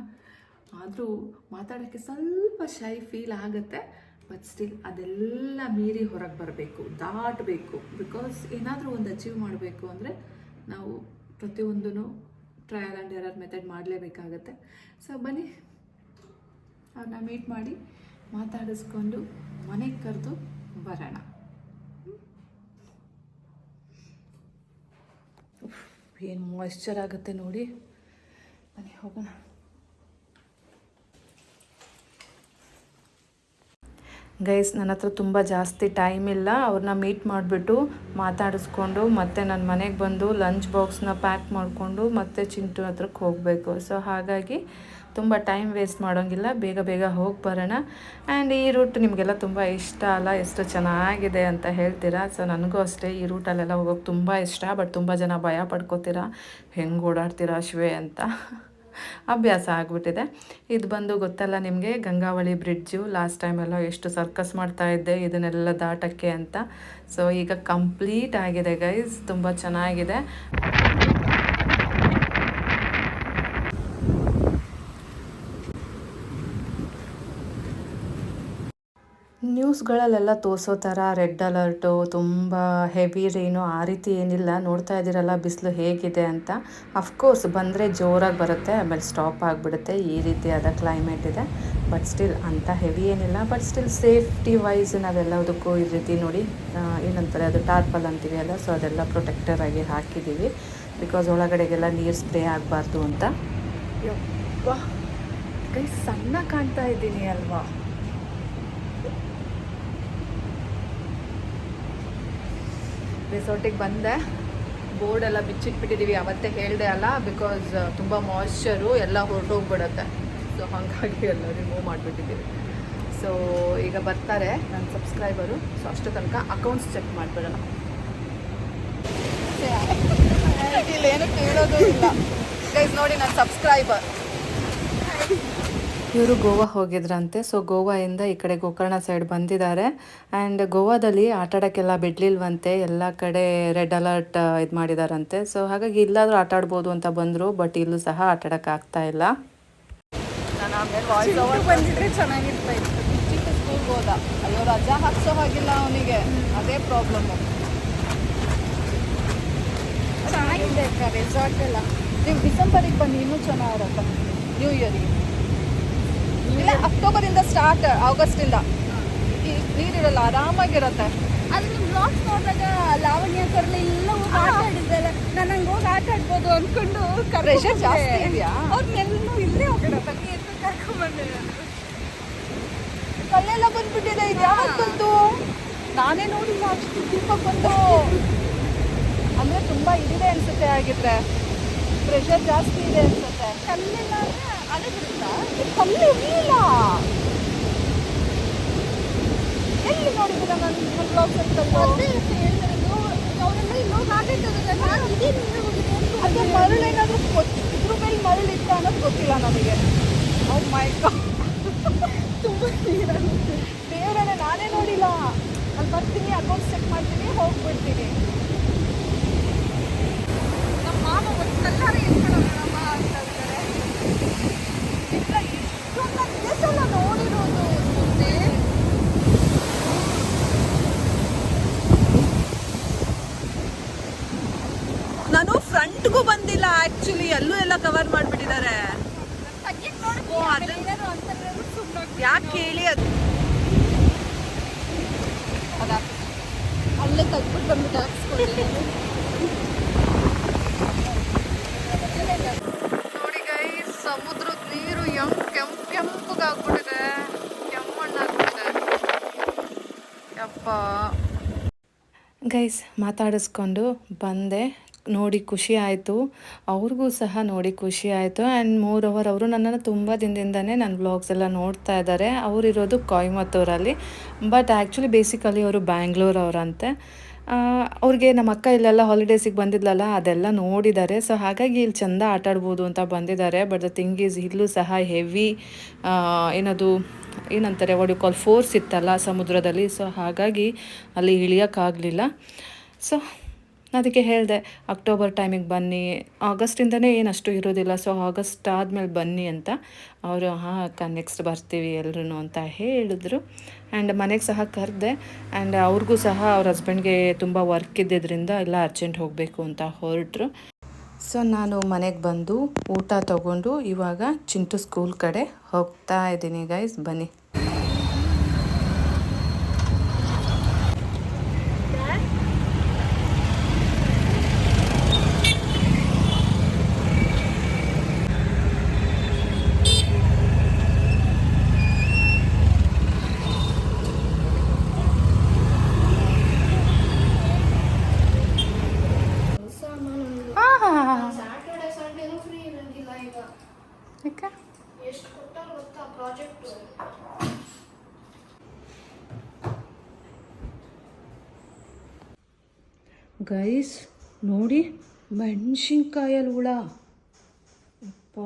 ಆದರೂ ಮಾತಾಡೋಕ್ಕೆ ಸ್ವಲ್ಪ ಶೈ ಫೀಲ್ ಆಗುತ್ತೆ, ಬಟ್ ಸ್ಟಿಲ್ ಅದೆಲ್ಲ ಮೀರಿ ಹೊರಗೆ ಬರಬೇಕು, ದಾಟಬೇಕು. ಬಿಕಾಸ್ ಏನಾದರೂ ಒಂದು ಅಚೀವ್ ಮಾಡಬೇಕು ಅಂದರೆ ನಾವು ಪ್ರತಿಯೊಂದೂ ಟ್ರಯಲ್ ಆ್ಯಂಡ್ ಎರರ್ ಮೆಥಡ್ ಮಾಡಲೇಬೇಕಾಗತ್ತೆ. ಸೊ ಬನ್ನಿ ಅವ್ರನ್ನ ಮೀಟ್ ಮಾಡಿ ಮಾತಾಡಿಸ್ಕೊಂಡು ಮನೆಗೆ ಕರೆದು ಬರೋಣ. ಏನು ಮಾಯ್ಶ್ಚರ್ ಆಗುತ್ತೆ ನೋಡಿ. ಬನ್ನಿ ಹೋಗೋಣ. ಗೈಸ್, ನನ್ನ ಹತ್ರ ತುಂಬ ಜಾಸ್ತಿ ಟೈಮ್ ಇಲ್ಲ. ಅವ್ರನ್ನ ಮೀಟ್ ಮಾಡಿಬಿಟ್ಟು ಮಾತಾಡಿಸ್ಕೊಂಡು ಮತ್ತೆ ನನ್ನ ಮನೆಗೆ ಬಂದು ಲಂಚ್ ಬಾಕ್ಸ್ನ ಪ್ಯಾಕ್ ಮಾಡಿಕೊಂಡು ಮತ್ತೆ ಚಿಂಟು ಹತ್ರಕ್ಕೆ ಹೋಗಬೇಕು. ಸೊ ಹಾಗಾಗಿ ತುಂಬ ಟೈಮ್ ವೇಸ್ಟ್ ಮಾಡೋಂಗಿಲ್ಲ, ಬೇಗ ಬೇಗ ಹೋಗಿ ಬರೋಣ. ಆ್ಯಂಡ್ ಈ ರೂಟ್ ನಿಮಗೆಲ್ಲ ತುಂಬ ಇಷ್ಟ ಅಲ್ಲ, ಎಷ್ಟು ಚೆನ್ನಾಗಿದೆ ಅಂತ ಹೇಳ್ತೀರಾ. ಸೊ ನನಗೂ ಅಷ್ಟೇ ಈ ರೂಟಲ್ಲೆಲ್ಲ ಹೋಗೋಕೆ ತುಂಬ ಇಷ್ಟ. ಬಟ್ ತುಂಬ ಜನ ಭಯ ಪಡ್ಕೋತೀರಾ, ಹೆಂಗೆ ಓಡಾಡ್ತೀರಾ ಶ್ವೇ ಅಂತ. ಅಭ್ಯಾಸ ಆಗಿಬಿಟ್ಟಿದೆ. ಇದು ಬಂದು ಗೊತ್ತಲ್ಲ ನಿಮಗೆ, ಗಂಗಾವಳಿ ಬ್ರಿಡ್ಜು. ಲಾಸ್ಟ್ ಟೈಮೆಲ್ಲ ಎಷ್ಟು ಸರ್ಕಸ್ ಮಾಡ್ತಾಯಿದ್ದೆ ಇದನ್ನೆಲ್ಲ ದಾಟಕ್ಕೆ ಅಂತ. ಸೊ ಈಗ ಕಂಪ್ಲೀಟ್ ಆಗಿದೆ ಗೈಸ್, ತುಂಬ ಚೆನ್ನಾಗಿದೆ. ನ್ಯೂಸ್ಗಳಲ್ಲೆಲ್ಲ ತೋರಿಸೋ ಥರ ರೆಡ್ ಅಲರ್ಟು, ತುಂಬ ಹೆವಿ ರೈನು ಆ ರೀತಿ ಏನಿಲ್ಲ. ನೋಡ್ತಾ ಇದ್ದೀರಲ್ಲ ಬಿಸಿಲು ಹೇಗಿದೆ ಅಂತ. ಅಫ್ಕೋರ್ಸ್ ಬಂದರೆ ಜೋರಾಗಿ ಬರುತ್ತೆ, ಆಮೇಲೆ ಸ್ಟಾಪ್ ಆಗಿಬಿಡುತ್ತೆ, ಈ ರೀತಿಯಾದ ಕ್ಲೈಮೇಟ್ ಇದೆ. ಬಟ್ ಸ್ಟಿಲ್ ಅಂಥ ಹೆವಿ ಏನಿಲ್ಲ. ಬಟ್ ಸ್ಟಿಲ್ ಸೇಫ್ಟಿ ವೈಸ್ ನಾವೆಲ್ಲದಕ್ಕೂ ಈ ರೀತಿ ನೋಡಿ, ಏನಂತಾರೆ ಅದು ಟಾರ್ಪಲ್ ಅಂತೀವಿ ಅಲ್ಲ, ಸೊ ಅದೆಲ್ಲ ಪ್ರೊಟೆಕ್ಟರ್ ಆಗಿ ಹಾಕಿದ್ದೀವಿ. ಬಿಕಾಸ್ ಒಳಗಡೆಗೆಲ್ಲ ನೀರು ಸ್ಪ್ರೇ ಆಗಬಾರ್ದು ಅಂತ. ಯಪ್ಪ ಕೈ ಸಣ್ಣ ಕಾಣ್ತಾ ಇದ್ದೀನಿ ಅಲ್ವಾ. ರೆಸಾರ್ಟಿಗೆ ಬಂದೆ, ಬೋರ್ಡೆಲ್ಲ ಬಿಚ್ಚಿಟ್ಬಿಟ್ಟಿದ್ದೀವಿ. ಅವತ್ತೇ ಹೇಳಿದೆ ಅಲ್ಲ, ಬಿಕಾಸ್ ತುಂಬ ಮಾಯ್ಶ್ಚರು ಎಲ್ಲ ಹೊರಟೋಗ್ಬಿಡುತ್ತೆ. ಸೊ ಹಾಗಾಗಿ ಎಲ್ಲ ರಿಮೂವ್ ಮಾಡಿಬಿಟ್ಟಿದ್ದೀವಿ. ಸೊ ಈಗ ಬರ್ತಾರೆ ನನ್ನ ಸಬ್ಸ್ಕ್ರೈಬರು. ಸೊ ಅಷ್ಟು ತನಕ ಅಕೌಂಟ್ಸ್ ಚೆಕ್ ಮಾಡಿಬಿಡೋಣ. ಇಲ್ಲೇನು ಕೇಳೋದು ಇಲ್ಲ ಗೈಸ್. ನೋಡಿ ನನ್ನ ಸಬ್ಸ್ಕ್ರೈಬರ್ ಇವರು ಗೋವಾ ಹೋಗಿದ್ರಂತೆ. ಸೊ ಗೋವಾಯಿಂದ ಈ ಕಡೆ ಗೋಕರ್ಣ ಸೈಡ್ ಬಂದಿದ್ದಾರೆ. ಆ್ಯಂಡ್ ಗೋವಾದಲ್ಲಿ ಆಟಾಡೋಕ್ಕೆಲ್ಲ ಬಿಡಲಿಲ್ವಂತೆ, ಎಲ್ಲ ಕಡೆ ರೆಡ್ ಅಲರ್ಟ್ ಇದು ಮಾಡಿದಾರಂತೆ. ಸೊ ಹಾಗಾಗಿ ಇಲ್ಲಾದರೂ ಆಟಾಡ್ಬೋದು ಅಂತ ಬಂದರು, ಬಟ್ ಇಲ್ಲೂ ಸಹ ಆಟಾಡೋಕ್ಕಾಗ್ತಾ ಇಲ್ಲ. ನಾನು ಆಮೇಲೆ ವಾಯ್ಸ್ ಓವರ್ ಬಂದಿದ್ರೆ ಚೆನ್ನಾಗಿರ್ತಾ ಇತ್ತು. ಚಿಕ್ಕ ಸ್ಕೂಲ್ಗೆ ಹೋದ, ಅಯ್ಯೋ ರಜಾ ಹಾಕ್ಸೋ ಹಾಗಿಲ್ಲ ಅವನಿಗೆ, ಅದೇ ಪ್ರಾಬ್ಲಮ್ಮು. ಚೆನ್ನಾಗಿದೆ ರೆಸಾರ್ಟ್ ಎಲ್ಲ. ನೀವು ಡಿಸೆಂಬರಿಗೆ ಬನ್ನಿ, ಇನ್ನೂ ಚೆನ್ನಾಗಿರುತ್ತೆ. ನ್ಯೂ ಇಯರಿಗೆ ಇಲ್ಲ, ಅಕ್ಟೋಬರಿಂದ ಸ್ಟಾರ್ಟ್, ಆಗಸ್ಟಿಂದ ನೀರಿರಲ್ಲ, ಆರಾಮಾಗಿರುತ್ತೆ. ಅದು ನಿಮ್ಮ ಬ್ಲಾಗ್ಸ್ ನೋಡಿದಾಗ ಲಾವಣ್ಯ ಕರ್ಲ ಎಲ್ಲ ಹೋಗಿ ಆಟ ಆಡಿದ್ದಲ್ಲ, ನಾನು ಹಂಗೆ ಹೋಗಿ ಆಟ ಆಡ್ಬೋದು ಅಂದ್ಕೊಂಡು ಪ್ರೆಷರ್ ಜಾಸ್ತಿ ಇದೆಯಾ? ಅವ್ರನ್ನೆಲ್ಲೂ ಇಲ್ಲೇ ಹೋಗೋಣ ಬನ್ನಿ ಅಂತ ಕರ್ಕೊಂಡ್ಬಂದೆ. ಕಲ್ಲೆಲ್ಲ ಬಂದ್ಬಿಟ್ಟಿದೆ. ಇದು ಯಾವಾಗ ಬಂತು? ನಾನೇ ನೋಡಿಲ್ಲ ಅಷ್ಟು ದೀಪ ಬಂದು. ಅಂದರೆ ತುಂಬ ಇದಿದೆ ಅನಿಸುತ್ತೆ ಆಗಿದ್ರೆ. ಪ್ರೆಷರ್ ಜಾಸ್ತಿ ಇದೆ ಅನ್ಸುತ್ತೆ. ಕಲ್ಲಿಲ್ಲ ಅಂದರೆ ಅಲೆ ಬಿಡುತ್ತಾ? ಕಲ್ಲು ಇಲ್ಲ. ಎಲ್ಲಿ ನೋಡಿದ್ದೀರ ನನ್ನ ಬ್ಲಾಗ್ಸಲ್ಲಿ ಕಲ್ಲು? ಅದೇ ಹೇಳ್ತಿರೋದು, ಅವರೆಲ್ಲ ಇಲ್ಲೋಗಿ ಆಟಾಡ್ತಿದ್ದಾರೆ, ನಾನು ಇದೇ ನೀರು ಹೋಗಿದೆ ಅಂತ. ಅದೇ ಮರಳೇನಾದರೂ ಇದ್ರ ಮೇಲೆ ಮರಳಿತ್ತ ಅನ್ನೋದು ಗೊತ್ತಿಲ್ಲ ನನಗೆ. ಓ ಮೈ ಗಾಡ್, ತುಂಬ ನೀರಾಗುತ್ತೆ. ದೇವರನ್ನ ನಾನೇ ನೋಡಿಲ್ಲ. ಅಲ್ಲಿ ಬರ್ತೀನಿ, ಅಕೌಂಟ್ಸ್ ಚೆಕ್ ಮಾಡ್ತೀನಿ, ಹೋಗ್ಬಿಡ್ತೀನಿ. ನಮ್ಮ ಮಾಮ ಒಂದು ಕಲ್ಲಾರ ಎತ್ಕೊಳ್ಳೋಣ ಅಂತ ಇದ್ದಾರೆ. ಇಲ್ಲ, ಇಷ್ಟೊಂದು ನಾನು ಇದೇ ಸಲ ನೋಡಿರೋದು ಮುಂದೆ. ನಾನು ಫ್ರಂಟ್ಗೂ ಬಂದಿಲ್ಲ ಆ್ಯಕ್ಚುಲಿ, ಎಲ್ಲೂ ಎಲ್ಲ ಕವರ್ ಮಾಡಿಬಿಟ್ಟಿದ್ದಾರೆ. ತೆಗಿಯಕ್ಕೆ ನೋಡಿ ಓ, ಅದನ್ನ ಏನಾದ್ರು ಅಂತಾರೆ ಸುಮ್ಮನೆ ಯಾಕೆ ಹೇಳಿ ಅದು ಅಲ್ಲೇ ತೆಗ್ಬಿಟ್ಟು ಬಂದ್ಬಿಟ್ಟು ಹಾಕ್ಸ್ಕೊಂಡೆ. ನೋಡಿ ಗೈಸ್, ಸಮುದ್ರದ ನೀರು ಕೆಂಪಗಾಗ್ಬಿಟ್ಟಿದೆ, ಕೆಮ್ಮಣ್ಣಾಗ್ಬಿಟ್ಟಿದೆ. ಯಪ್ಪ ಗೈಸ್, ಮಾತಾಡಿಸ್ಕೊಂಡು ಬಂದೆ. ನೋಡಿ ಖುಷಿ ಆಯಿತು, ಅವ್ರಿಗೂ ಸಹ ನೋಡಿ ಖುಷಿ ಆಯಿತು. ಆ್ಯಂಡ್ ಮೋರ್ ಓವರ್ ಅವರು ನನ್ನನ್ನು ತುಂಬ ದಿನದಿಂದನೇ ನನ್ನ ವ್ಲಾಗ್ಸ್ ಎಲ್ಲ ನೋಡ್ತಾ ಇದ್ದಾರೆ. ಅವರಿರೋದು ಕೊಯಮತ್ತೂರಲ್ಲಿ, ಬಟ್ ಆ್ಯಕ್ಚುಲಿ ಬೇಸಿಕಲಿ ಅವರು ಬ್ಯಾಂಗ್ಳೂರವರಂತೆ. ಅವ್ರಿಗೆ ನಮ್ಮ ಅಕ್ಕ ಇಲ್ಲೆಲ್ಲ ಹಾಲಿಡೇಸಿಗೆ ಬಂದಿದ್ಲಲ್ಲ, ಅದೆಲ್ಲ ನೋಡಿದ್ದಾರೆ. ಸೊ ಹಾಗಾಗಿ ಇಲ್ಲಿ ಚೆಂದ ಆಟಾಡ್ಬೋದು ಅಂತ ಬಂದಿದ್ದಾರೆ. ಬಟ್ ದ ಥಿಂಗ್ ಈಸ್, ಇಲ್ಲೂ ಸಹ ಹೆವಿ ಏನಂತಾರೆ ಫೋರ್ಸ್ ಇತ್ತಲ್ಲ ಸಮುದ್ರದಲ್ಲಿ. ಸೊ ಹಾಗಾಗಿ ಅಲ್ಲಿ ಇಳಿಯೋಕ್ಕಾಗಲಿಲ್ಲ. ಸೊ ಅದಕ್ಕೆ ಹೇಳಿದೆ, ಅಕ್ಟೋಬರ್ ಟೈಮಿಗೆ ಬನ್ನಿ, ಆಗಸ್ಟಿಂದನೇ ಏನಷ್ಟು ಇರೋದಿಲ್ಲ, ಸೊ ಆಗಸ್ಟ್ ಆದಮೇಲೆ ಬನ್ನಿ ಅಂತ. ಅವರು ಹಾಂ ಅಕ್ಕ ನೆಕ್ಸ್ಟ್ ಬರ್ತೀವಿ ಎಲ್ಲರೂ ಅಂತ ಹೇಳಿದ್ರು. ಆ್ಯಂಡ್ ಮನೆಗೆ ಸಹ ಕರೆದೆ. ಆ್ಯಂಡ್ ಅವ್ರಿಗೂ ಸಹ ಅವ್ರ ಹಸ್ಬೆಂಡ್ಗೆ ತುಂಬ ವರ್ಕ್ ಇದ್ದಿದ್ದರಿಂದ ಎಲ್ಲ ಅರ್ಜೆಂಟ್ ಹೋಗಬೇಕು ಅಂತ ಹೊರಟರು. ಸೊ ನಾನು ಮನೆಗೆ ಬಂದು ಊಟ ತಗೊಂಡು ಇವಾಗ ಚಿಂಟು ಸ್ಕೂಲ್ ಕಡೆ ಹೋಗ್ತಾ ಇದ್ದೀನಿ ಗೈಸ್, ಬನ್ನಿ. ಸ್ಯಾಟರ್ಡೆ ಸಂಡೇನೂ ಫ್ರೀ ಇರಂಗಿಲ್ಲ ಈಗ. ಎಷ್ಟು ಕೊಟ್ಟಾರ ಗೊತ್ತಾ ಪ್ರಾಜೆಕ್ಟು. ಗೈಸ್ ನೋಡಿ, ಮೆಣಸಿನ್ಕಾಯಲ್ಲಿ ಹುಳ. ಅಪ್ಪ,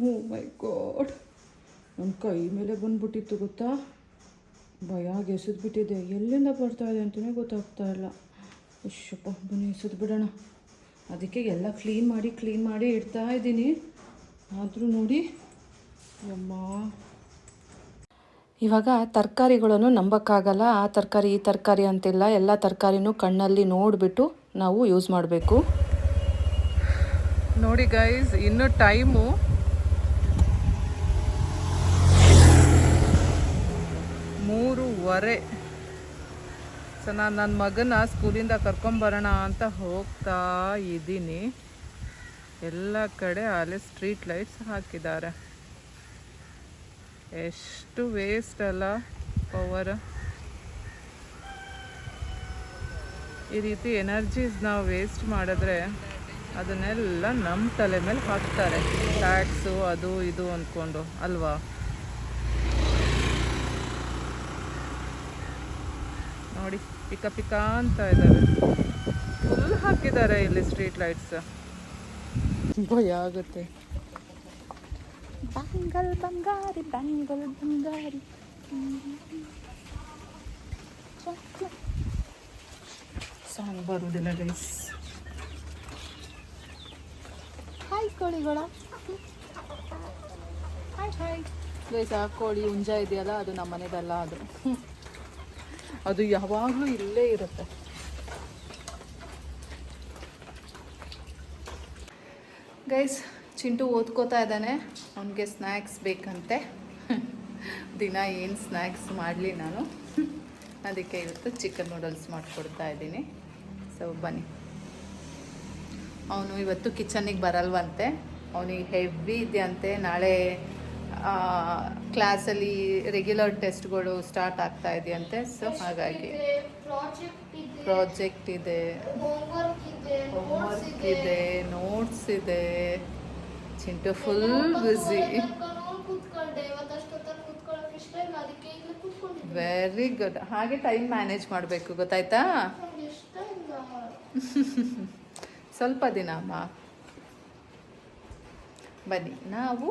ಓ ಮೈ ಗಾಡ್, ನನ್ನ ಕೈ ಮೇಲೆ ಬಂದ್ಬಿಟ್ಟಿತ್ತು ಗೊತ್ತಾ. ಭಯಾಗಿ ಎಸೆದ್ಬಿಟ್ಟಿದೆ. ಎಲ್ಲಿಂದ ಬರ್ತಾ ಇದೆ ಅಂತಲೇ ಗೊತ್ತಾಗ್ತಾ ಇಲ್ಲ. ಅಶ್ಯಪ್ಪ, ಬನ್ನಿ ಎಸೆದು ಬಿಡೋಣ. ಅದಕ್ಕೆ ಎಲ್ಲ ಕ್ಲೀನ್ ಮಾಡಿ ಇಡ್ತಾ ಇದ್ದೀನಿ. ಆದರೂ ನೋಡಿ ಅಮ್ಮ, ಇವಾಗ ತರಕಾರಿಗಳನ್ನು ನಂಬಕ್ಕಾಗಲ್ಲ. ಆ ತರಕಾರಿ ಈ ತರಕಾರಿ ಅಂತಿಲ್ಲ, ಎಲ್ಲ ತರಕಾರಿನೂ ಕಣ್ಣಲ್ಲಿ ನೋಡಿಬಿಟ್ಟು ನಾವು ಯೂಸ್ ಮಾಡಬೇಕು. ನೋಡಿ ಗೈಸ್, ಇನ್ನು ಟೈಮು 3:15. ಸೊ ನಾನು ನನ್ನ ಮಗನ ಸ್ಕೂಲಿಂದ ಕರ್ಕೊಂಬರೋಣ ಅಂತ ಹೋಗ್ತಾ ಇದ್ದೀನಿ. ಎಲ್ಲ ಕಡೆ ಅಲ್ಲಿ ಸ್ಟ್ರೀಟ್ ಲೈಟ್ಸ್ ಹಾಕಿದ್ದಾರೆ. ಎಷ್ಟು ವೇಸ್ಟ್ ಅಲ್ಲ ಪವರ್. ಈ ರೀತಿ ಎನರ್ಜೀಸ್ ನಾವು ವೇಸ್ಟ್ ಮಾಡಿದ್ರೆ ಅದನ್ನೆಲ್ಲ ನಮ್ಮ ತಲೆ ಮೇಲೆ ಹಾಕ್ತಾರೆ, ಟ್ಯಾಕ್ಸು ಅದು ಇದು ಅಂದ್ಕೊಂಡು ಅಲ್ವಾ. ನೋಡಿ ಪಿಕ ಪಿಕ ಅಂತ ಇದ್ದಾವೆ, ಫುಲ್ ಹಾಕಿದ್ದಾರೆ ಇಲ್ಲಿ ಸ್ಟ್ರೀಟ್ ಲೈಟ್ಸ್. ಭಯ ಆಗುತ್ತೆ. ಬಂಗಲ್ ಬಂಗಾರಿ ಬಂಗಲ್ ಬಂಗಾರಿ. ಸಾಂಗ್ ಬರುವುದಿಲ್ಲ ಗೈಸ್. ಹಾಯ್ ಕೋಳಿಗಳ. ಹಾಯ್ ಗೈಸ್, ಆ ಕೋಳಿ ಹುಂಜ ಇದೆಯಲ್ಲ, ಅದು ನಮ್ಮ ಮನೆದಲ್ಲ. ಅದು ಯಾವಾಗಲೂ ಇಲ್ಲೇ ಇರುತ್ತೆ. ಗೈಸ್, ಚಿಂಟು ಓದ್ಕೋತಾ ಇದ್ದಾನೆ. ಅವನಿಗೆ ಸ್ನ್ಯಾಕ್ಸ್ ಬೇಕಂತೆ. ದಿನ ಏನು ಸ್ನ್ಯಾಕ್ಸ್ ಮಾಡಲಿ ನಾನು, ಅದಕ್ಕೆ ಇವತ್ತು ಚಿಕನ್ ನೂಡಲ್ಸ್ ಮಾಡಿಕೊಡ್ತಾ ಇದ್ದೀನಿ. ಸೊ ಬನ್ನಿ. ಅವನು ಇವತ್ತು ಕಿಚನ್ನಿಗೆ ಬರಲ್ವಂತೆ, ಅವನಿಗೆ ಹೆವಿ ಇದೆಯಂತೆ. ನಾಳೆ ಕ್ಲಾಸಲ್ಲಿ ರೆಗ್ಯುಲರ್ ಟೆಸ್ಟ್ಗಳು ಸ್ಟಾರ್ಟ್ ಆಗ್ತಾ ಇದೆಯಂತೆ. ಸೊ ಹಾಗಾಗಿ ಪ್ರಾಜೆಕ್ಟ್ ಪ್ರಾಜೆಕ್ಟ್ ಇದೆ, ಹೋಮ್ವರ್ಕ್ ಇದೆ, notes ಹೋಮ್ವರ್ಕ್ ಇದೆ. ಇದೆ, ನೋಟ್ಸ್ ಇದೆ. Chintu full busy. ಕೂತ್ಕೊಂಡೆ ಇವತ್ತಷ್ಟೊತ್ತಲ್ಲಿ ಕೂತ್ಕೊಳ್ಳೋಕೆ ಇಷ್ಟ ಇಲ್ಲ, ಅದಕ್ಕೆ ಇಲ್ಲಿ ಕೂತ್ಕೊಂಡಿದ್ದೆ. Very good. ಹಾಗೆ ಟೈಮ್ ಮ್ಯಾನೇಜ್ ಮಾಡಬೇಕು, ಗೊತ್ತಾಯ್ತಾ? ನಂಗೆ ಇಷ್ಟ ಇಲ್ಲ. ಸ್ವಲ್ಪ ದಿನ ಅಮ್ಮ. ಬನ್ನಿ ನಾವು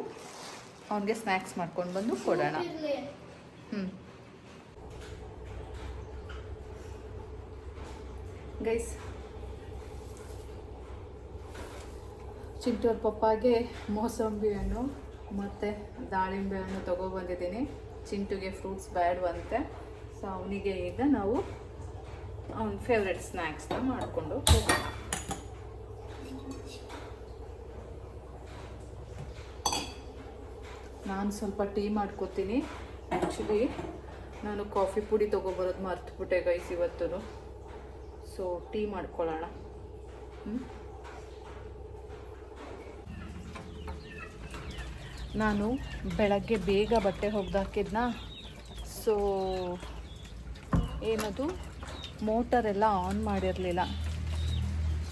ಅವನಿಗೆ ಸ್ನ್ಯಾಕ್ಸ್ ಮಾಡ್ಕೊಂಡು ಬಂದು ಕೊಡೋಣ. ಇರ್ಲಿ. ಗೈಸ್, ಚಿಂಟೂರ್ ಪಪ್ಪಾಗೆ ಮೋಸಂಬಿ ಹಣ್ಣು ಮತ್ತು ದಾಳಿಂಬೆ ಹಣ್ಣು ತೊಗೊಬಂದಿದ್ದೀನಿ. ಚಿಂಟುಗೆ ಫ್ರೂಟ್ಸ್ ಬೇಡವಂತೆ, ಸೊ ಅವನಿಗೆ ಈಗ ನಾವು ಅವನ ಫೇವ್ರೆಟ್ ಸ್ನ್ಯಾಕ್ಸ್ನ ಮಾಡಿಕೊಂಡು ಹೋಗೋಣ. ನಾನು ಸ್ವಲ್ಪ ಟೀ ಮಾಡ್ಕೋತೀನಿ. ಆ್ಯಕ್ಚುಲಿ ನಾನು ಕಾಫಿ ಪುಡಿ ತೊಗೊಬರೋದು ಮರ್ತುಬಿಟ್ಟೆ ಗೈಸ್ ಇವತ್ತು. ಸೊ ಟೀ ಮಾಡ್ಕೊಳ್ಳೋಣ. ನಾನು ಬೆಳಗ್ಗೆ ಬೇಗ ಬಟ್ಟೆ ಒಗ್ದಾಕಿದ್ನ. ಸೊ ಏನದು ಮೋಟರೆಲ್ಲ ಆನ್ ಮಾಡಿರಲಿಲ್ಲ.